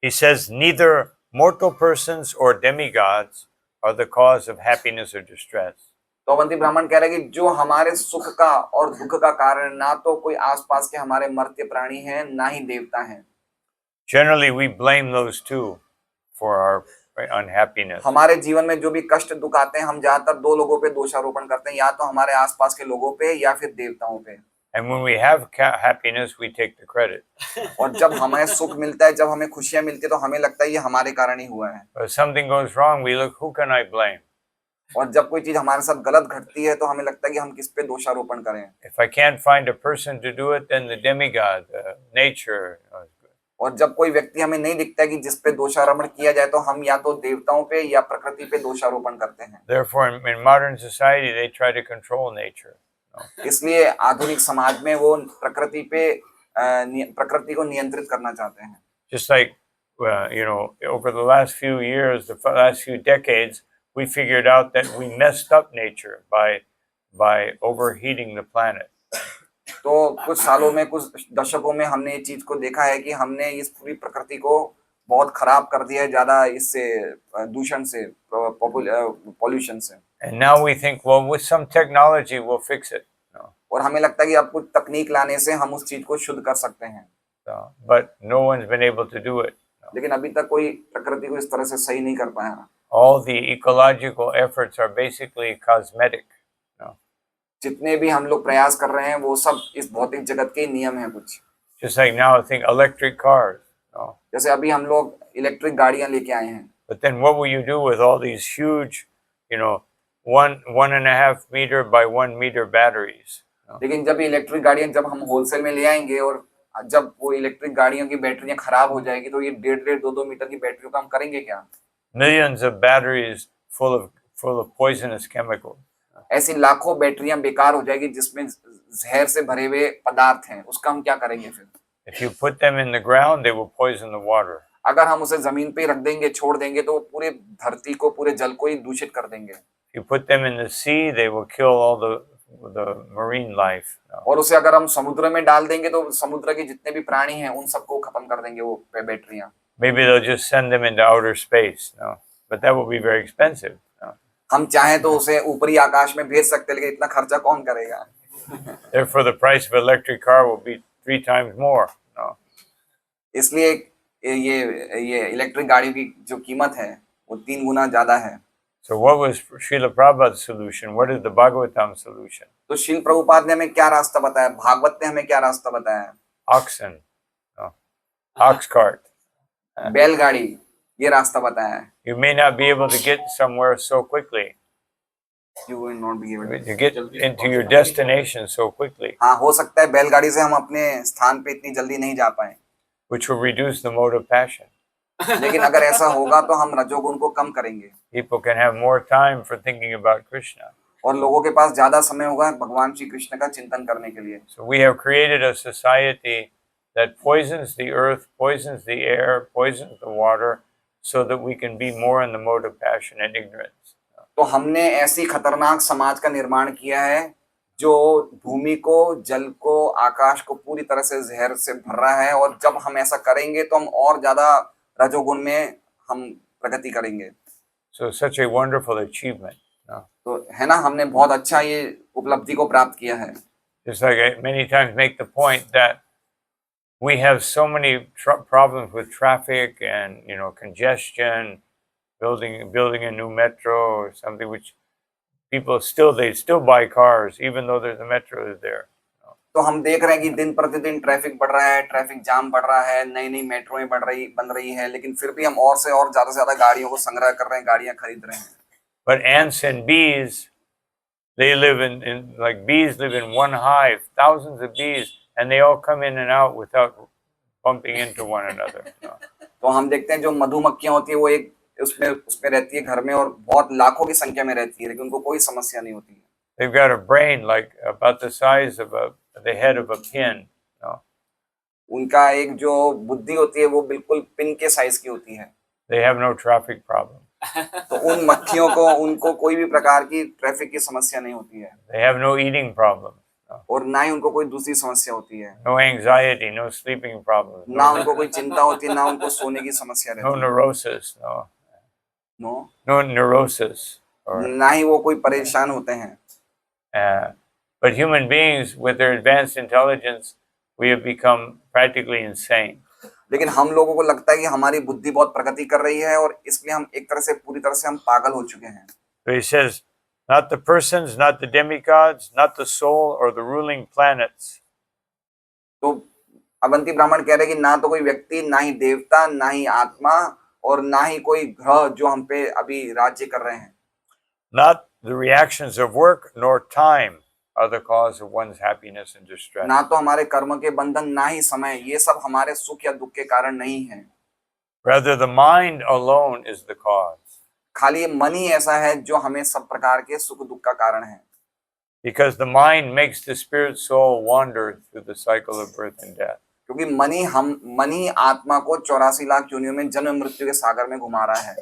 He says neither mortal persons or demigods are the cause of happiness or distress. तो अवंती ब्राह्मण कह रहे हैं कि जो हमारे सुख का और दुख का कारण ना तो कोई आसपास के हमारे मर्त्य प्राणी हैं, ना ही देवता हैं। Generally, we blame those two for our unhappiness. हमारे जीवन में जो भी कष्ट दुख आते हैं, हम ज्यादातर 2 लोगों पे दोषारोपण करते हैं, या तो हमारे आसपास के लोगों पे या फिर देवताओं पे। And when we have happiness, we take the credit. और जब हमें सुख मिलता है, जब हमें खुशियां मिलती है, तो हमें लगता है ये हमारे कारण ही हुआ है। If something goes wrong, we look, who can I blame? और जब कोई चीज हमारे साथ गलत घटती है तो हमें लगता है कि हम किस पे दोषारोपण करें। If I can't find a person to do it, then the demigod, nature. और जब कोई व्यक्ति हमें नहीं दिखता है कि जिस पे दोषारोपण किया जाए, तो हम या तो देवताओं पे या प्रकृति पे दोषारोपण करते हैं। Therefore, in modern society, they try to control nature. इसलिए आधुनिक समाज में वो प्रकृति को नियंत्रित करना चाहते हैं। Just like over the last few years, the last few decades, we figured out that we messed up nature by overheating the planet. तो कुछ सालों में, कुछ दशकों में हमने ये चीज को देखा है कि हमने इस पूरी प्रकृति को बहुत खराब कर दिया है, ज्यादा इससे दूषण से, पॉल्यूशन से। And now we think, well, with some technology, we'll fix it. No. और हमें लगता है कि अब कुछ तकनीक लाने से हम उस चीज को शुद्ध कर सकते हैं। But no one's been able to do it. No. लेकिन अभी तक कोई प्रकृति को इस तरह से सही नहीं कर पाया। All the ecological efforts are basically cosmetic. No. जितने भी हम लोग प्रयास कर रहे हैं, वो सब इस भौतिक जगत के नियम हैं कुछ। Just like now, I think electric cars. No. जैसे अभी हम लोग इलेक्ट्रिक गाड़ियां लेके आए हैं। But then what will you do with all these huge, 1.5 meter by 1 meter batteries? No. लेकिन जब इलेक्ट्रिक गाड़ियां जब हम होलसेल में ले आएंगे और जब वो इलेक्ट्रिक गाड़ियों की बैटरियां खराब हो जाएगी, तो ये 1.5-2 मीटर की बैटरियों का हम करेंगे क्या? Millions of batteries full of poisonous chemicals. ऐसी लाखों बैटरियां बेकार हो जाएगी जिसमें जहर से भरे हुए पदार्थ हैं, उसका हम क्या करेंगे फिर? If you put them in the ground, they will poison the water. अगर हम उसे जमीन पे रख देंगे, छोड़ देंगे, तो पूरे धरती को, पूरे जल को ही दूषित कर देंगे। If you put them in the sea, they will kill all the marine life. और उसे अगर हम समुद्र में डाल देंगे तो समुद्र के जितने भी प्राणी हैं उन सबको खत्म कर देंगे वो बैटरियां। Maybe they'll just send them into outer space. No, but that will be very expensive. No. हम चाहें तो उसे ऊपरी आकाश में भेज सकते हैं, लेकिन इतना खर्चा कौन करेगा? Therefore, the price of electric car will be 3 times more. No. इसलिए ये इलेक्ट्रिक गाड़ी की जो कीमत है वो 3 गुना ज्यादा है। So what was Srila Prabhupada's solution? What is the Bhagavatam solution? तो श्रील प्रभुपाद ने हमें क्या रास्ता बताया? भागवत ने हमें क्या रास्ता बताया? Oxen, no. Ox cart. बैलगाड़ी, ये रास्ता बताया है। You may not be able to get somewhere so quickly. You will not be able to get into your destination so quickly. हाँ, हो सकता है बैलगाड़ी से हम अपने स्थान पे इतनी जल्दी नहीं जा पाए। Which will reduce the mode of passion. लेकिन अगर ऐसा होगा तो हम रजोगुण को कम करेंगे। People can have more time for thinking about Krishna. और लोगों के पास ज्यादा समय होगा भगवान श्री कृष्ण का चिंतन करने के लिए। So we have created a society that poisons the earth, poisons the air, poisons the water, so that we can be more in the mode of passion and ignorance. तो हमने ऐसी खतरनाक समाज का निर्माण किया है जो भूमि को, जल को, आकाश को पूरी तरह से जहर से भर रहा है, और जब हम ऐसा करेंगे तो हम और ज्यादा रजोगुण में हम प्रगति करेंगे। So such a wonderful achievement. No? तो है ना, हमने बहुत अच्छा ये उपलब्धि को प्राप्त किया है। Just like I many times make the point that we have so many problems with traffic and congestion, building a new metro or something, which people still buy cars even though there's a metro is there. तो हम देख रहे हैं कि दिन प्रतिदिन traffic बढ़ रहा है, ट्रैफिक जाम बढ़ रहा है, नई नई मेट्रोएं बन रही है, लेकिन फिर भी हम और से ज्यादा गाड़ियों को संग्रह कर रहे हैं, गाड़ियां खरीद रहे हैं। But ants and bees, they live in like bees live in one hive, thousands of bees, and they all come in and out without bumping into one another. तो हम देखते हैं जो मधुमक्खियां होती है वो एक उसमें रहती है घर में, और बहुत लाखों की संख्या में रहती है, लेकिन उनको कोई समस्या नहीं होती है। They've got a brain like about the size of the head of a pin. उनका एक जो बुद्धि होती है वो बिल्कुल पिन के साइज की होती है। They have no traffic problem. तो उन मक्खियों को उनको कोई भी प्रकार की ट्रैफिक की समस्या नहीं होती है। They have no eating problem. और ना ही उनको कोई दूसरी समस्या होती है। No anxiety, no sleeping problems. ना उनको कोई चिंता होती है, ना उनको सोने की समस्या रहती No है। neurosis, no neurosis. ना ही वो कोई परेशान होते हैं। But human beings, with their advanced intelligence, we have become practically insane. लेकिन हम लोगों को लगता है कि हमारी बुद्धि बहुत प्रगति कर रही है, और इसलिए हम एक तरह से पूरी तरह से हम पागल हो चुके हैं। So he says, not the persons, not the demigods, not the soul or the ruling planets. तो अवंती ब्राह्मण कह रहे हैं कि ना तो कोई व्यक्ति, ना ही देवता, ना ही आत्मा, और ना ही कोई ग्रह जो हम पे अभी राज्य कर रहे हैं। Not the reactions of work nor time are the cause of one's happiness and distress. ना तो हमारे कर्म के बंधन, ना ही समय, ये सब हमारे सुख या दुख के कारण नहीं है। Rather, the mind alone is the cause. खाली ये मन ही ऐसा है जो हमें सब प्रकार के सुख दुख का कारण है। Because the mind makes the spirit soul wander through the cycle of birth and death. क्योंकि मन ही आत्मा को 84 लाख योनियों में जन्म मृत्यु के सागर में घुमा रहा है।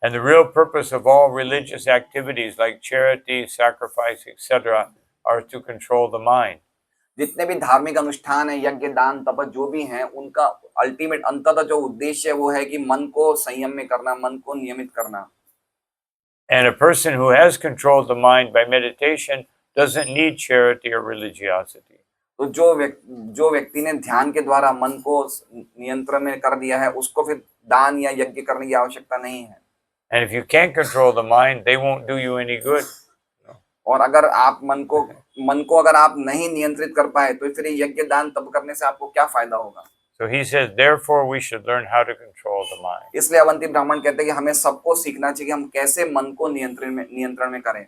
And the real purpose of all religious activities like charity, sacrifice, etc. are to control the mind. जितने भी धार्मिक अनुष्ठान है, यज्ञ, दान, तप जो भी हैं, उनका अल्टीमेट अंततः जो उद्देश्य है वो है कि मन को संयम में करना, मन को नियमित करना। And a person who has controlled the mind by meditation doesn't need charity or religiosity. तो जो व्यक्ति ने ध्यान के द्वारा मन को नियंत्रण में कर दिया है, उसको फिर दान या यज्ञ करने की आवश्यकता नहीं है। And if you can't control the mind, they won't do you any good. और अगर आप मन को अगर आप नहीं नियंत्रित कर पाए, तो फिर यज्ञ दान तप करने से आपको क्या फायदा होगा? So he says, therefore we should learn how to control the mind. इसलिए अवंती ब्राह्मण कहते हैं कि हमें सबको सीखना चाहिए कि हम कैसे मन को नियंत्रण में करें।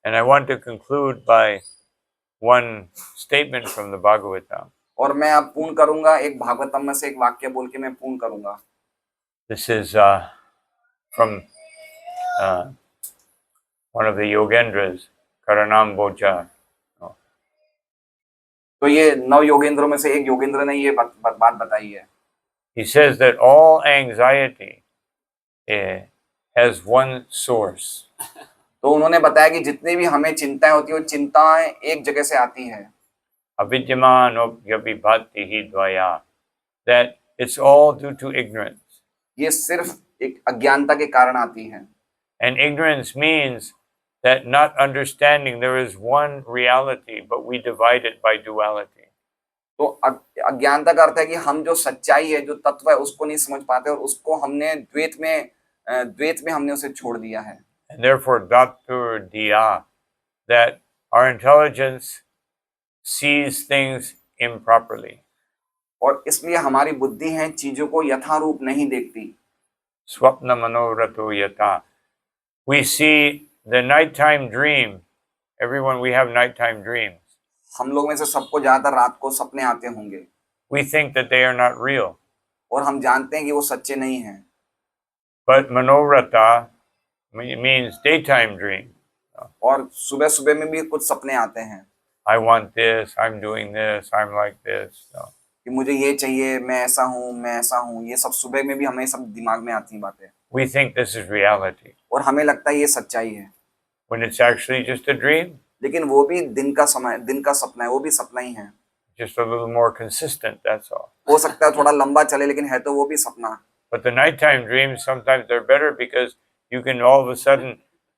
And I want to conclude by one statement from the Bhagavatam. और मैं अब पूर्ण करूंगा, एक भागवतम में से एक वाक्य बोल के मैं पूर्ण करूंगा। This is from one of the Yogendras, Karanam Boja. तो ये 9 योगेंद्रों में से एक योगेंद्र ने ये बात बताई है। He says that all anxiety has one source. तो उन्होंने बताया कि जितनी भी हमें चिंताएं होती है, वो चिंताएं एक जगह से आती है। Avidyamanobhyabhati dvaya. That it's all due to ignorance. ये सिर्फ एक अज्ञानता के कारण आती है। And ignorance means that not understanding there is one reality, but we divide it by duality. तो अज्ञानता का अर्थ है कि हम जो सच्चाई है, जो तत्व है, उसको नहीं समझ पाते, और उसको हमने द्वैत में हमने उसे छोड़ दिया है। And therefore, Datur Diya, that our intelligence sees things improperly. और इसलिए हमारी बुद्धि है चीजों को यथारूप नहीं देखती। Swapna manorato yata. We see the nighttime dream. Everyone, we have nighttime dreams. हम लोग में से सबको ज्यादातर रात को सपने आते होंगे। We think that they are not real. और हम जानते हैं कि वो सच्चे नहीं हैं। But manorata means daytime dream. और सुबह सुबह में भी कुछ सपने आते हैं। I want this, I'm doing this, I'm like this. कि मुझे ये चाहिए, मैं ऐसा हूँ, मैं ऐसा हूँ, ये सब सुबह में भी हमें सब दिमाग में आती बातें। We think this is reality. और हमें लगता है ये सच्चाई है। When it's actually just a dream. लेकिन वो भी दिन का समय, दिन का सपना है, वो भी सपना ही है। just a little more consistent, that's all. हो सकता है थोड़ा लंबा चले, लेकिन है तो वो भी सपना। But the nighttime dreams, sometimes they're better because you can all of a sudden,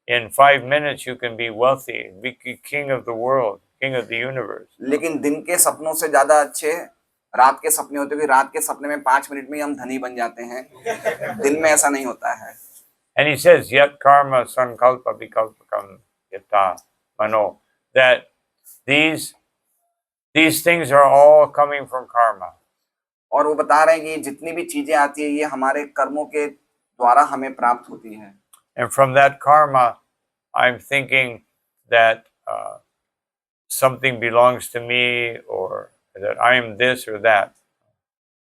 in 5 minutes, you can be wealthy, be king of the world, king of the universe. लेकिन दिन के सपनों से ज्यादा अच्छे रात के सपने होते हैं, क्योंकि रात के सपने में 5 मिनट में ही हम धनी बन जाते हैं। दिन में ऐसा नहीं होता है। And he says, yat karma sankalpa vikalpakam yata mano, that these things are all coming from karma. और वो बता रहे हैं कि जितनी भी चीजें आती है, ये हमारे कर्मों के द्वारा हमें प्राप्त होती है। And from that karma, I'm thinking that something belongs to me, or that I am this or that.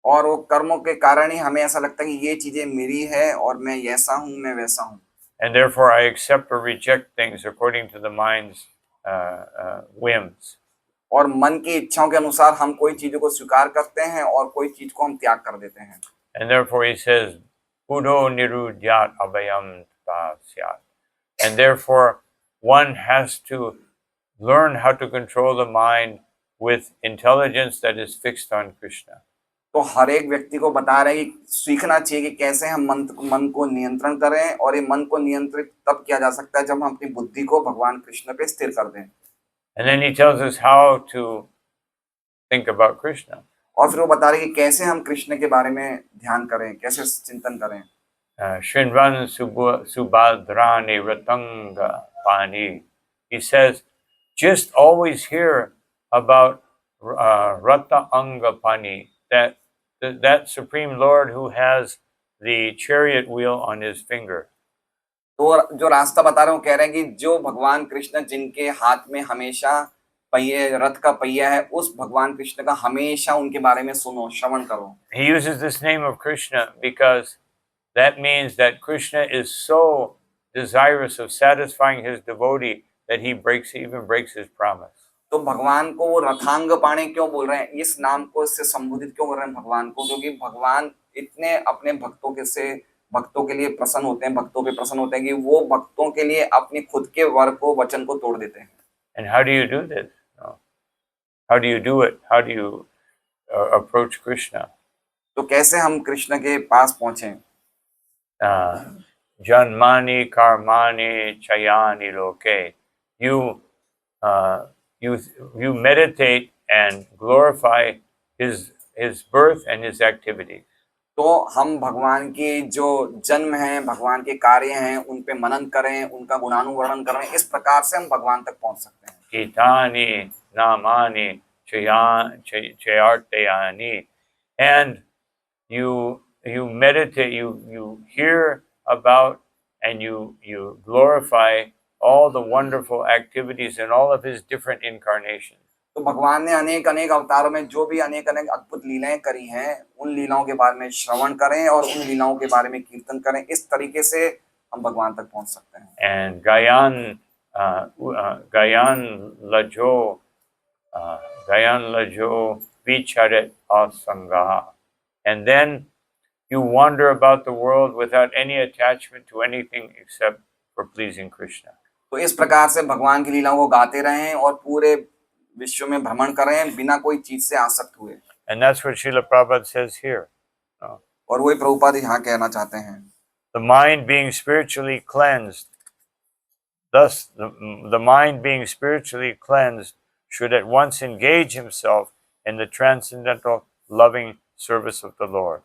और वो कर्मों के कारण ही हमें ऐसा लगता है कि ये चीजें मेरी है और मैं ऐसा हूँ, मैं वैसा हूँ। And therefore I accept or reject things according to the mind's whims. और मन की इच्छाओं के अनुसार हम कोई चीजों को स्वीकार करते हैं और कोई चीज को हम त्याग कर देते हैं। And therefore he says, Buddho nirudyat abhayam tasyat. And therefore one has to learn how to control the mind with intelligence that is fixed on Krishna. तो हर एक व्यक्ति को बता रहे हैं कि सीखना चाहिए कि कैसे हम मन को नियंत्रण करें, और ये मन को नियंत्रित तब किया जा सकता है जब हम अपनी बुद्धि को भगवान कृष्ण पे स्थिर कर दें। And then he tells us how to think about Krishna. और फिर वो बता रहे हैं कि कैसे हम कृष्ण के बारे में ध्यान करें, कैसे चिंतन करें। Shrinvan Subhadrani Ratanga Pani. He says, just always hear about Rata Anga Pani, that Supreme Lord who has the chariot wheel on his finger. तो जो रास्ता बता रहे हैं, वो कह रहे हैं कि जो भगवान कृष्ण जिनके हाथ में हमेशा पहिए, रथ का पहिया है, उस भगवान कृष्ण का हमेशा उनके बारे में सुनो, श्रवण करो। He uses this name of Krishna because that means that Krishna is so desirous of satisfying his devotee that he even breaks his promise. तो भगवान को वो रथांग पाणी क्यों बोल रहे हैं, इस नाम को इससे संबोधित क्यों कर रहे हैं भगवान को? क्योंकि भगवान इतने अपने भक्तों के लिए प्रसन्न होते हैं, भक्तों पे प्रसन्न होते हैं कि वो भक्तों के लिए अपनी खुद के वचन को तोड़ देते हैं। And how do you do this? How do you do it? How do you approach Krishna? तो कैसे हम कृष्ण के पास पहुंचे? Janmani karmani chayani loke. You meditate and glorify his birth and his activities. तो हम भगवान की जो जन्म है, भगवान के कार्य हैं, उन पे मनन करें, उनका गुणानुवर्णन करें। इस प्रकार से हम भगवान तक पहुंच सकते हैं। Gitani namani chayartayani, and you meditate, you hear about and you glorify all the wonderful activities in all of his different incarnations. तो भगवान ने अनेक अनेक अवतारों में जो भी अनेक अनेक अद्भुत लीलाएं करी हैं, उन लीलाओं के बारे में श्रवण करें और उन लीलाओं के बारे में कीर्तन करें। इस तरीके से हम भगवान तक पहुंच सकते हैं। And Gayan lajo vicharet asanga, and then you wander about the world without any attachment to anything except for pleasing Krishna. तो इस प्रकार से भगवान की लीलाओं को गाते रहें और पूरे विश्व में भ्रमण करें बिना कोई चीज से आसक्त हुए। And that's what Srila Prabhupada says here. और वही प्रभुपाद यहाँ कहना चाहते हैं। The mind being spiritually cleansed, thus the mind being spiritually cleansed should at once engage himself in the transcendental loving service of the Lord.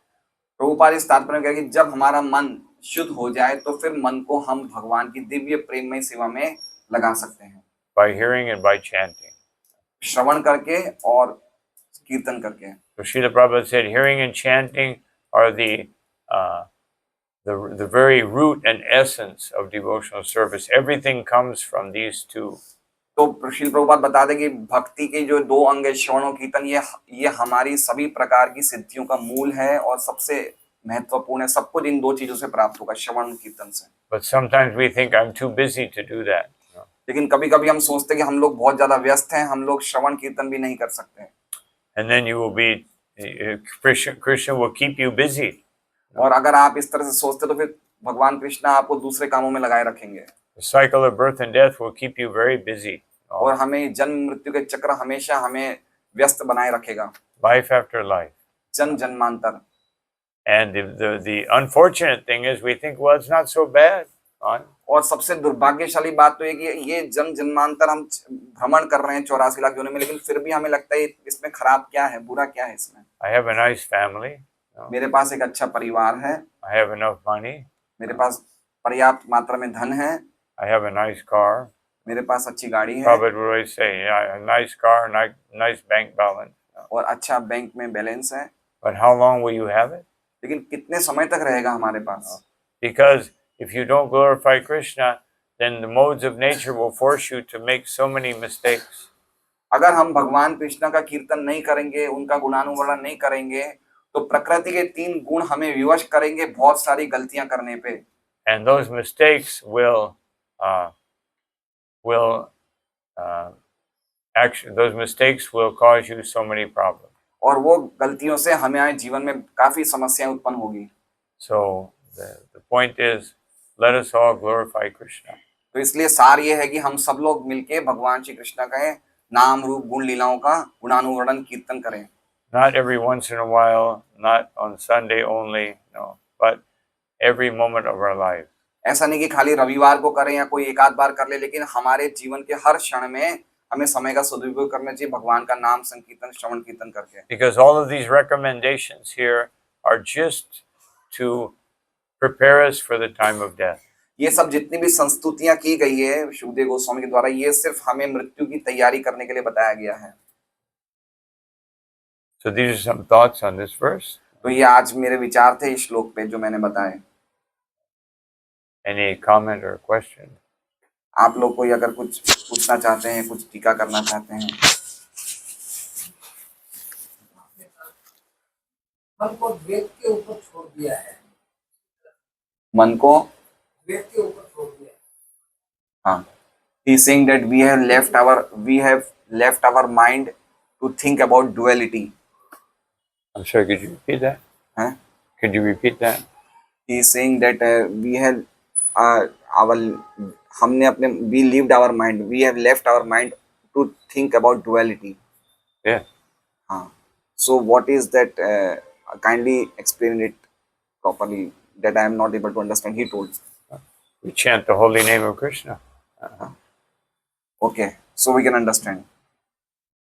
Prabhupada इस तात्पर्य में कि जब हमारा मन शुद्ध हो जाए तो फिर मन को हम भगवान की दिव्य प्रेममय सेवा में लगा सकते हैं। By hearing and by chanting. श्रवण करके और कीर्तन करके। So Srila Prabhupada said, hearing and chanting are the very root and essence of devotional service. Everything comes from these two. तो श्रील प्रभुपाद बता दें कि भक्ति के जो दो अंग है, श्रवण और कीर्तन, ये हमारी सभी प्रकार की सिद्धियों का मूल है और सबसे महत्वपूर्ण है। सब कुछ इन दो चीजों से प्राप्त होगा, श्रवण कीर्तन से। But sometimes we think I'm too busy to do that. लेकिन कभी-कभी हम सोचते हैं कि हम लोग बहुत ज्यादा व्यस्त हैं, हम लोग श्रवण कीर्तन भी नहीं कर सकते। And then you will be Krishna will keep you busy. और अगर आप इस तरह से सोचते तो फिर भगवान कृष्ण आपको दूसरे कामों में लगाए रखेंगे। The cycle of birth and death will keep you very busy. और हमें जन्म मृत्यु के चक्र हमेशा हमें व्यस्त बनाए रखेगा, life after life. जन्म जन्मांतर। And the unfortunate thing is we think, well, it's not so bad. Right? और सबसे दुर्भाग्यशाली बात तो ये कि ये जन्म जन्मांतर हम भ्रमण कर रहे हैं 84 लाख योनि में, लेकिन फिर भी हमें लगता है इसमें खराब क्या है, बुरा क्या है इसमें। I have a nice family. मेरे पास एक अच्छा परिवार है, I have enough money. मेरे पास पर्याप्त मात्रा में धन है, I have a nice car. मेरे पास अच्छी गाड़ी है Prabhupada would always say, yeah, a nice car, nice bank balance. और अच्छा बैंक में बैलेंस है, But how long will you have it? लेकिन कितने समय तक रहेगा हमारे पास? Because if you don't glorify Krishna, then the modes of nature will force you to make so many mistakes. अगर हम भगवान कृष्ण का कीर्तन नहीं करेंगे, उनका गुणानुवर्णन नहीं करेंगे, तो प्रकृति के 3 गुण हमें विवश करेंगे बहुत सारी गलतियां करने पे। And those mistakes those mistakes will cause you so many problems. और वो गलतियों से हमारे जीवन में काफी समस्याएं उत्पन्न होगी। So the point is, let us all glorify Krishna. तो इसलिए सार ये है कि हम सब लोग मिलके भगवान श्री कृष्ण का नाम रूप गुण लीलाओं का गुणानुवर्णन कीर्तन करें। Not every once in a while, not on Sunday only, no, but every moment of our life. ऐसा नहीं कि खाली रविवार को करें या कोई एक आध बार कर ले, लेकिन हमारे जीवन के हर क्षण में हमें समय का सदुपयोग करना चाहिए भगवान का नाम संकीर्तन श्रवण कीर्तन करके। Because all of these recommendations here are just to prepare us for the time of death. ये सब जितनी भी संस्तुतियां की गई है शुभदेव गोस्वामी के द्वारा, ये सिर्फ हमें मृत्यु की तैयारी करने के लिए बताया गया है। So these are some thoughts on this verse. तो ये आज मेरे विचार थे इस श्लोक पे जो मैंने बताए। Any comment or question? आप लोग कोई अगर कुछ पूछना चाहते हैं, कुछ टीका करना चाहते हैं। मन को द्वैत के ऊपर छोड़ दिया है, मन को द्वैत के ऊपर छोड़ दिया है। हाँ, he is saying that we have left our mind to think about duality. I'm sorry, could you repeat that? Huh? Could you repeat that? He is saying that we have left our mind to think about duality. Yeah. हाँ. So what is that? Kindly explain it properly. That I am not able to understand. He told. We chant the holy name of Krishna. Okay, so we can understand.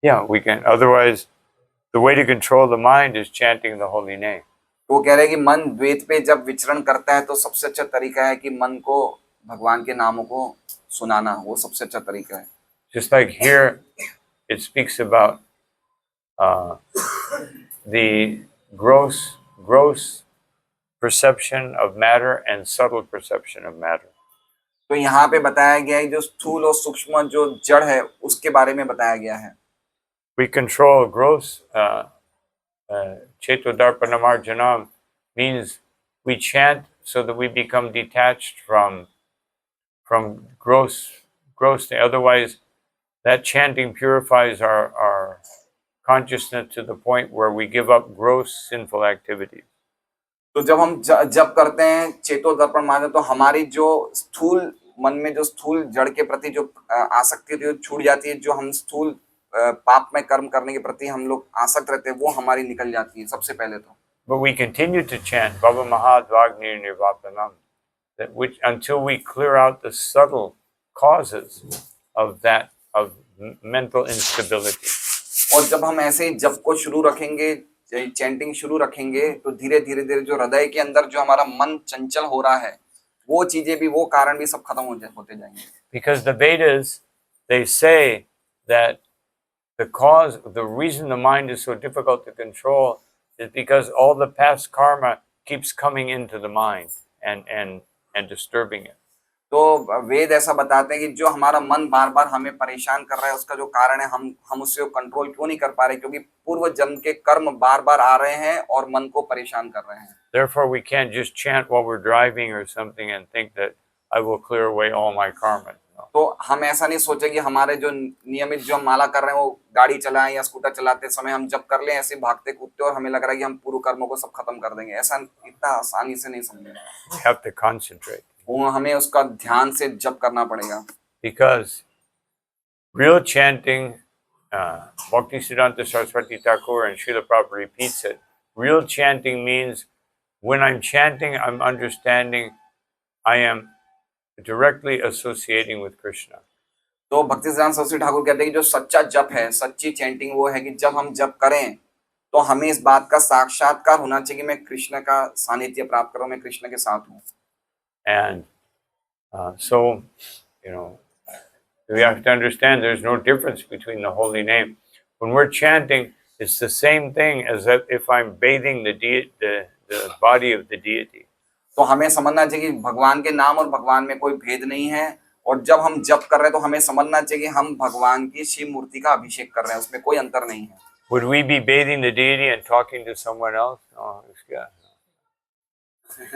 Yeah, we can. Otherwise, the way to control the mind is chanting the holy name. तो कह रहे हैं कि मन द्वैत पे जब विचरण करता है तो सबसे अच्छा तरीका है कि मन को भगवान के नामों को सुनाना, वो सबसे अच्छा तरीका है। Just like here, it speaks about the gross perception of matter and subtle perception of matter. तो यहाँ पे बताया गया है जो स्थूल और सूक्ष्म जो जड़ है उसके बारे में बताया गया है। We control gross Chetodarpanamarjanam means we chant so that we become detached from gross. Otherwise, that chanting purifies our consciousness to the point where we give up gross sinful activities. तो जब हम जप करते हैं चेतो दर्पण मार्जन, तो हमारी जो स्थूल मन में जो स्थूल जड़ के प्रति जो आसक्ति होती है छूट जाती है, जो हम स्थूल पाप में कर्म करने के प्रति हम लोग आसक्त रहते हैं वो हमारी निकल जाती है सबसे पहले तो। But we continue to chant Bhava Mahadvagni Nirvapanam, which until we clear out the subtle causes of mental instability. और जब हम ऐसे ही जप को शुरू रखेंगे, चैंटिंग शुरू रखेंगे, तो धीरे धीरे जो हृदय के अंदर जो हमारा मन चंचल हो रहा है वो चीजें भी, वो कारण भी सब खत्म होते जाएंगे। Because the Vedas, they say that the reason the mind is so difficult to control is because all the past karma keeps coming into the mind and disturbing it. तो वेद ऐसा बताते हैं कि जो हमारा मन बार बार हमें परेशान कर रहा है उसका जो कारण है हम उससे कंट्रोल क्यों नहीं कर पा रहे, क्योंकि पूर्व जन्म के कर्म बार बार आ रहे हैं और मन को परेशान कर रहे हैं। Therefore we can't just chant while we're driving or something and think that I will clear away all my karma. तो हम ऐसा नहीं सोचे कि हमारे जो नियमित जो हम माला कर रहे हैं वो गाड़ी चलाएं या स्कूटर चलाते समय हम जब कर लें ऐसे भागते कूदते और हमें लग रहा है कि हम पूर्व कर्मों को सब खत्म कर देंगे, ऐसा इतना आसानी से नहीं समझेंगे। We have to concentrate. वो हमें उसका ध्यान से जप करना पड़ेगा। Because Real chanting, Bhaktisiddhanta Saraswati Thakur and Srila Prabhupada repeats it. Real chanting means when I'm chanting, I'm understanding I am directly associating with Krishna. तो भक्तिसिद्धांत सरस्वती ठाकुर कहते हैं कि जो सच्चा जप है, सच्ची चैंटिंग वो है कि जब हम जप करें तो हमें इस बात का साक्षात्कार होना चाहिए कि मैं कृष्ण का सानिध्य प्राप्त कर रहा हूं, मैं कृष्ण के साथ हूं। And so, we have to understand there's no difference between the holy name. When we're chanting, it's the same thing as if I'm bathing the body of the deity. तो हमें समझना चाहिए कि भगवान के नाम और भगवान में कोई भेद नहीं है, और जब हम जप कर रहे हैं तो हमें समझना चाहिए कि हम भगवान की शिव मूर्ति का अभिषेक कर रहे हैं, उसमें कोई अंतर नहीं है। Would we be bathing the deity and talking to someone else? No,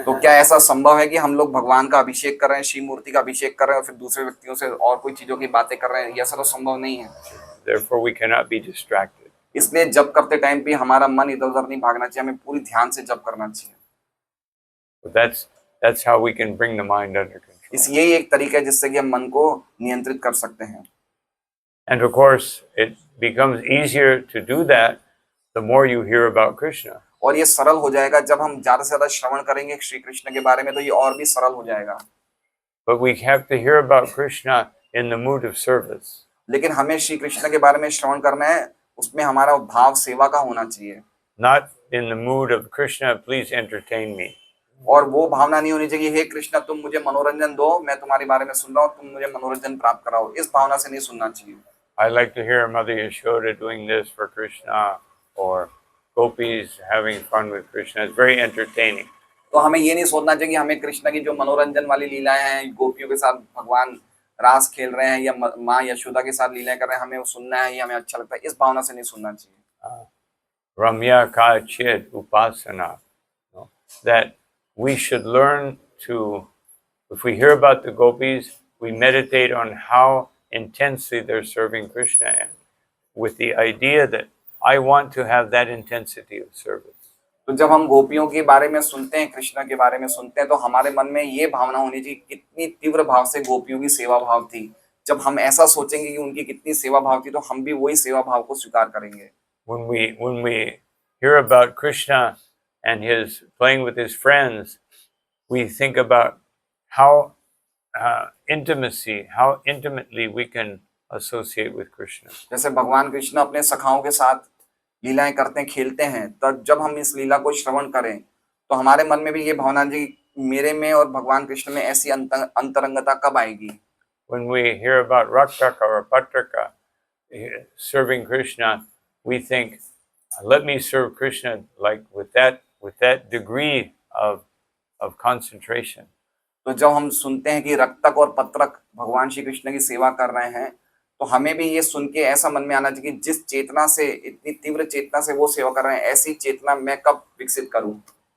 तो क्या ऐसा संभव है कि हम लोग भगवान का अभिषेक कर रहे हैं, शिव मूर्ति का अभिषेक कर रहे हैं और फिर दूसरे व्यक्तियों से और कोई चीजों की बातें कर रहे हैं? ये ऐसा तो संभव नहीं है। Therefore, we cannot be distracted. इसलिए जप करते टाइम भी हमारा मन इधर उधर नहीं भागना चाहिए, हमें पूरी ध्यान से जप करना चाहिए। So that's how we can bring the mind under control. इस यही एक तरीका है जिससे कि हम मन को नियंत्रित कर सकते हैं। And of course, it becomes easier to do that the more you hear about Krishna. और ये सरल हो जाएगा जब हम ज्यादा से ज्यादा श्रवण करेंगे श्री कृष्ण के बारे में, तो ये और भी सरल हो जाएगा। But we have to hear about Krishna in the mood of service. लेकिन हमें श्री कृष्ण के बारे में श्रवण करना है, उसमें हमारा भाव सेवा का होना चाहिए। Not in the mood of Krishna, please entertain me. और वो भावना नहीं होनी चाहिए, हे कृष्णा तुम मुझे मनोरंजन दो, मैं तुम्हारे बारे में सुन रहा हूँ, तुम मुझे मनोरंजन प्राप्त कराओ, इस भावना से नहीं सुनना चाहिए। I like to hear Mother Yashoda doing this for Krishna, or gopis having fun with Krishna. It's very entertaining. तो हमें ये नहीं सोचना चाहिए कि हमें कृष्ण की जो मनोरंजन वाली लीलाएं हैं, गोपियों के साथ भगवान रास खेल रहे हैं या माँ यशोदा के साथ लीलाएं कर रहे हैं, हमें वो सुनना है, ये हमें अच्छा लगता है, इस भावना से नहीं सुनना चाहिए। Ramya ka chid upasana. That we should learn to, if we hear about the gopis, we meditate on how intensely they're serving Krishna, and with the idea that I want to have that intensity of service. तो जब हम गोपियों के बारे में सुनते हैं, कृष्ण के बारे में सुनते हैं, तो हमारे मन में ये भावना होनी चाहिए कितनी तीव्र भाव से गोपियों की सेवा भाव थी। जब हम ऐसा सोचेंगे कि उनकी कितनी सेवा भाव थी, तो हम भी वही सेवा भाव को स्वीकार करेंगे। When we hear about Krishna and his playing with his friends, we think about how intimately we can associate with Krishna. जैसे भगवान कृष्ण अपने सखाओं के साथ लीलाएं करते हैं, खेलते हैं, तब जब हम इस लीला को श्रवण करें तो हमारे मन में भी ये भावना जी मेरे में और भगवान कृष्ण में ऐसी अंतरंगता कब आएगी। When we hear about Raktaka or Patraka serving Krishna, we think, let me serve Krishna like with that degree of concentration. तो जब हम सुनते हैं कि रक्तक और पत्रक भगवान श्री कृष्ण की सेवा कर रहे हैं, तो हमें भी ये सुन के ऐसा मन में आना चाहिए कि जिस चेतना से, इतनी तीव्र चेतना से वो सेवा कर रहे हैं, ऐसी चेतना मैं कब विकसित करूं।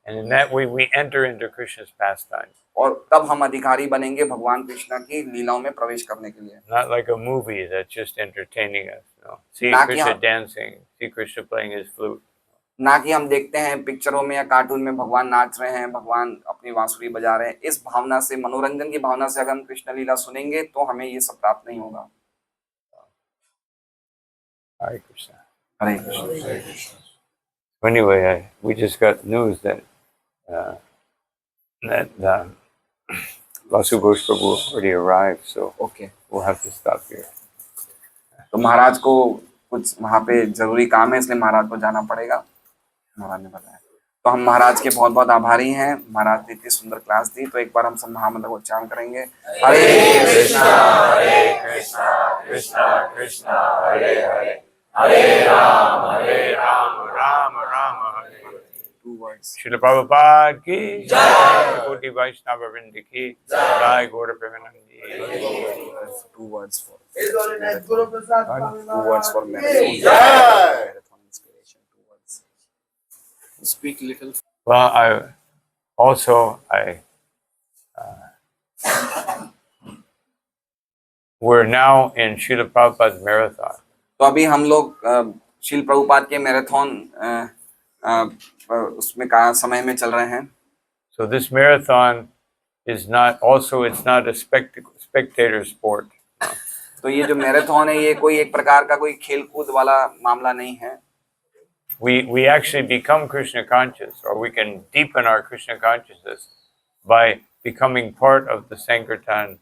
And in that way we enter into Krishna's pastime. और तब हम अधिकारी बनेंगे भगवान कृष्ण की लीलाओं में प्रवेश करने के लिए। Not like a movie that's just entertaining us. No. See Krishna dancing, see Krishna playing his flute. ना कि हम देखते हैं पिक्चरों में या कार्टून में भगवान नाच रहे हैं, भगवान अपनी बांसुरी बजा रहे हैं, इस भावना से, मनोरंजन की भावना से अगर हम कृष्ण लीला सुनेंगे तो हमें ये सब प्राप्त नहीं होगा। Hare Krishna. Hare Krishna. Hare Krishna. Anyway, we just got news that Vasu Ghosh Prabhu already arrived, so okay, we'll have to stop here. तो महाराज को कुछ वहाँ पे जरूरी काम है, इसलिए महाराज को जाना पड़ेगा, महाराज ने बताया। तो हम महाराज के बहुत बहुत आभारी हैं, महाराज ने इतनी सुंदर क्लास दी। तो एक बार हम सब महामंत्र को उच्चारण करेंगे। हरे कृष्णा कृष्णा कृष्णा हरे हरे, हरे राम राम राम हरे। 2 words. Srila Prabhupada ki jai, Koti Vaishnava Vrinda ki jai, Gaura Premanandi. 2 words for Guru Prasad Swami 2 words for Maharaj. marathon inspiration. 2 words. Speak little. Well, we're now in Srila Prabhupada's marathon. तो अभी हम लोग श्रील प्रभुपाद के marathon उसमें का समय में चल रहे हैं। So this marathon is not a spectator sport. तो ये जो मैराथन है ये कोई एक प्रकार का कोई खेल कूद वाला मामला नहीं है। We actually become Krishna conscious, or we can deepen our Krishna consciousness by becoming part of the Sankirtan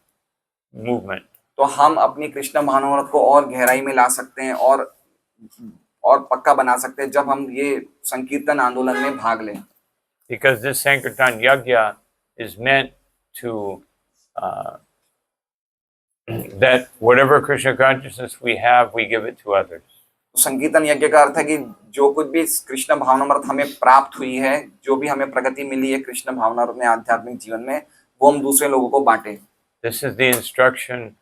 movement. तो हम अपनी कृष्ण भावनामृत को और गहराई में ला सकते हैं और पक्का बना सकते हैं जब हम ये संकीर्तन आंदोलन में भाग लें। Because this Sankirtan Yajna is meant to that whatever Krishna consciousness we have, we give it to others. संकीर्तन यज्ञ का अर्थ है कि जो कुछ भी कृष्ण भावनामृत हमें प्राप्त हुई है, जो भी हमें प्रगति मिली है कृष्ण भावनामृत में आध्यात्मिक जीवन में, वो हम दूसरे लोगों को बांटे। This is the instruction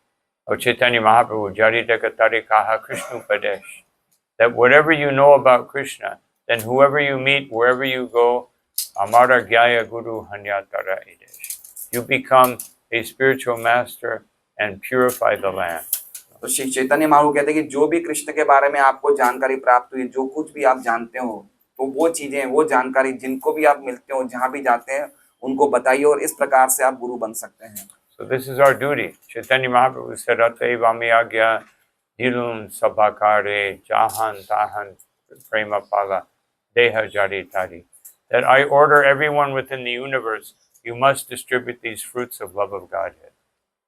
of Chaitanya Mahaprabhu, Jarita Katari Kaha Krishna Upadesh, that whatever you know about Krishna, then whoever you meet, wherever you go, Amara Gyaya Guru Hanyatara Idesh. You become a spiritual master and purify the land. तो श्री चैतन्य महाप्रभु कहते हैं कि जो भी कृष्ण के बारे में आपको जानकारी प्राप्त हुई, जो कुछ भी आप जानते हो, तो वो चीजें, वो जानकारी जिनको भी आप मिलते हो, जहां भी जाते हैं, उनको बताइए और इस प्रकार से आप गुरु बन सकते हैं। So this is our duty. Chaitanya Mahaprabhu said, Atevami Agya Dilum Sabhakare Jahan Tahan Prema Pala Deha Jari Tari. That I order everyone within the universe, you must distribute these fruits of love of Godhead.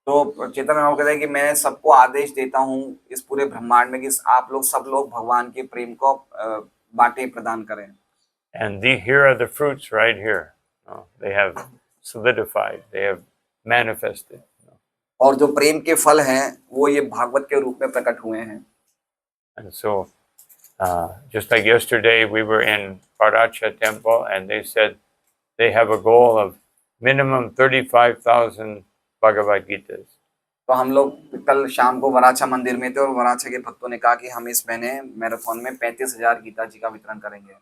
तो चैतन्य महाप्रभु कहते हैं कि मैं सबको आदेश देता हूँ इस पूरे ब्रह्मांड में कि आप लोग सब लोग भगवान के प्रेम को बांटे, प्रदान करें। And here are the fruits right here. They have solidified, they have manifested. और जो प्रेम के फल हैं वो ये भागवत के रूप में प्रकट हुए हैं। And so just like yesterday we were in Paracha temple and they said they have a goal of minimum 35,000 Bhagavad Gitas. तो हम लोग कल शाम को वराछा मंदिर में थे और वराछा के भक्तों ने कहा कि हम इस महीने मैराथन में 35,000 गीता जी का वितरण करेंगे।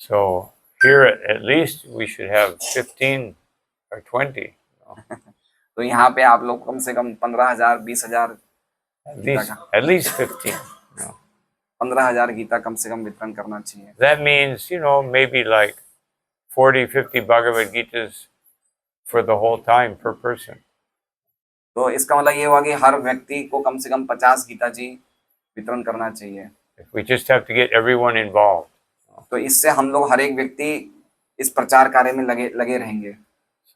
So here at least we should have 15 or 20. तो यहाँ पे आप लोग कम से कम 15,000, 20,000, at least 15. 15,000 गीता कम से कम वितरण करना चाहिए। That means, maybe like 40, 50 Bhagavad Gitas for the whole time per person. तो इसका मतलब ये हुआ कि हर व्यक्ति को कम से कम 50 गीता जी वितरण करना चाहिए। We just have to get everyone involved. तो इससे हम लोग हर एक व्यक्ति इस प्रचार कार्य में लगे रहेंगे।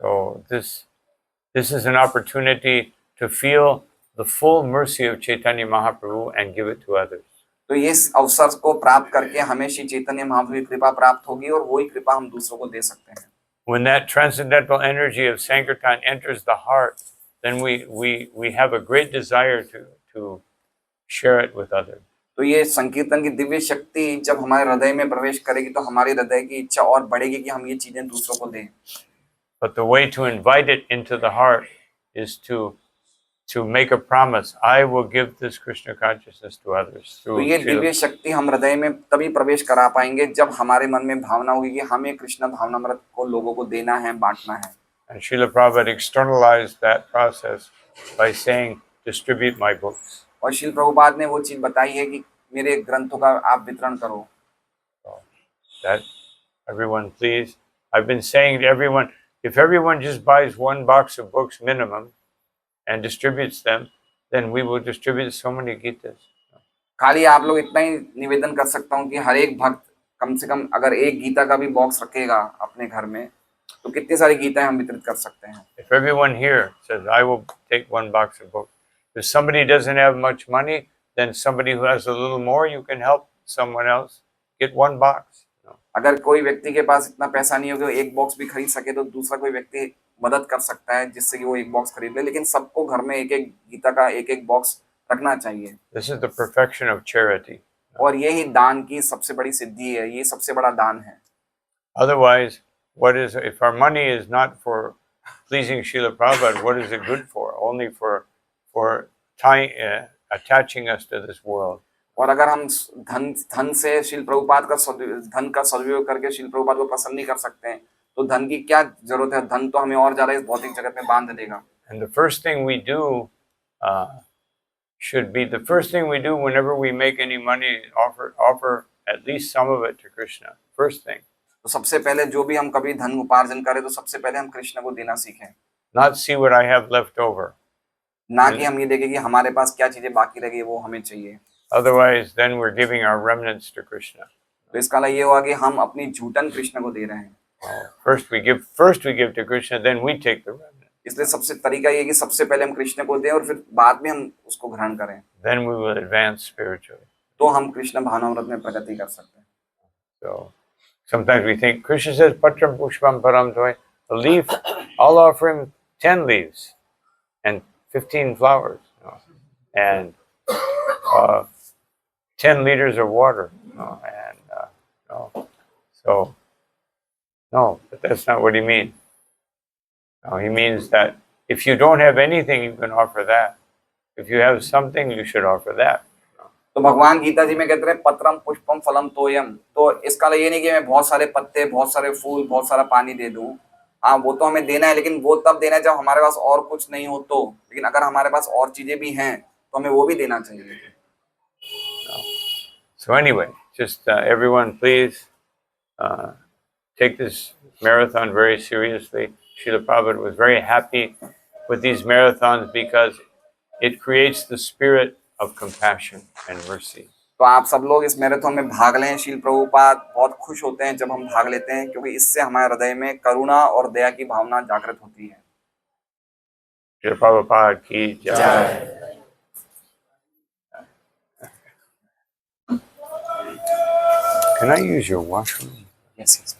So this is an opportunity to feel the full mercy of Chaitanya Mahaprabhu and give it to others. तो इस अवसर को प्राप्त करके हमें श्री चैतन्य महाप्रभु की कृपा प्राप्त होगी और वही कृपा हम दूसरों को दे सकते हैं। When that transcendental energy of Sankirtan enters the heart, then we have a great desire to share it with others. तो ये संकीर्तन की दिव्य शक्ति जब हमारे हृदय में प्रवेश करेगी तो हमारे हृदय की इच्छा और बढ़ेगी कि हम ये चीजें दूसरों को दें। But the way to invite it into the heart is to make a promise. I will give this Krishna consciousness to others. तो ये दिव्य शक्ति हम हृदय में तभी प्रवेश करा पाएंगे जब हमारे मन में भावना होगी कि हमें कृष्ण भावनामृत को लोगों को देना है, बांटना है। And Srila Prabhupada externalized that process by saying, distribute my books. और श्रील प्रभुपाद ने वो चीज बताई है कि मेरे ग्रंथों का आप वितरण करो। So that everyone please. I've been saying to everyone, if everyone just buys one box of books minimum and distributes them, then we will distribute so many Gitas. खाली आप लोग इतना ही निवेदन कर सकता हूँ कि हर एक भक्त कम से कम अगर एक गीता का भी बॉक्स रखेगा अपने घर में तो कितनी सारी गीताएं हम वितरित कर सकते हैं। If everyone here says, I will take one box of books. If somebody doesn't have much money, then somebody who has a little more, you can help someone else get one box. अगर कोई व्यक्ति के पास इतना पैसा नहीं होगा एक box भी खरीद सके तो दूसरा कोई व्यक्ति मदद कर सकता है जिससे कि वो एक बॉक्स खरीद ले, लेकिन सबको घर में एक एक गीता का एक एक बॉक्स रखना चाहिए। This is the perfection of charity. और यही दान की सबसे बड़ी सिद्धि है, ये सबसे बड़ा दान है। Otherwise, if our money is not for pleasing Srila Prabhupada, what is it good for? Only for attaching us to this world. और अगर हम धन से श्रील प्रभुपाद का धन का सदुपयोग करके श्रील प्रभुपाद को प्रसन्न नहीं कर सकते हैं तो धन की क्या जरूरत है? धन तो हमें और ज्यादा इस भौतिक जगत में बांध देगा। And the first thing we do should be the first thing we do whenever we make any money, offer at least some of it to Krishna. First thing. तो सबसे पहले जो भी हम कभी धन उपार्जन करें तो सबसे पहले हम कृष्ण को देना सीखें। Not see what I have left over. ना कि हम ये देखें कि हमारे पास क्या चीजें बाकी रह गई वो हमें चाहिए। Otherwise, then we're giving our remnants to Krishna. तो इसका मतलब ये हुआ कि हम अपनी झूठन कृष्ण को दे रहे हैं। First we give to Krishna, then we take the remnant. इसलिए सबसे तरीका ये है कि सबसे पहले हम कृष्ण को दें और फिर बाद में हम उसको ग्रहण करें, Then we will advance spiritually. तो हम कृष्ण भावनामृत में प्रगति कर सकते हैं। So sometimes we think Krishna says patram pushpam param toy, a leaf, I'll offer him 10 leaves and 15 flowers, and 10 liters of water, and no. So no, but that's not what he means. No, he means that if you don't have anything, you can offer that. If you have something, you should offer that. तो भगवान गीता जी में कहते हैं पत्रम पुष्पम फलम तोयम, तो इसका ये नहीं कि मैं बहुत सारे पत्ते, बहुत सारे फूल, बहुत सारा पानी दे दूं। हाँ, वो तो हमें देना है, लेकिन वो तब देना है जब हमारे पास और कुछ नहीं हो तो। लेकिन अगर हमारे पास और चीजें भी हैं तो हमें वो भी देना चाहिए। So anyway, just everyone please take this marathon very seriously. Srila Prabhupada was very happy with these marathons because it creates the spirit of compassion and mercy. तो आप सब लोग इस मैराथन में भाग लें। श्रील प्रभुपाद बहुत खुश होते हैं जब हम भाग लेते हैं, क्योंकि इससे हमारे हृदय में करुणा और दया की भावना जागृत होती है। Srila Prabhupada ki jai. Can I use your washroom? Yes, yes.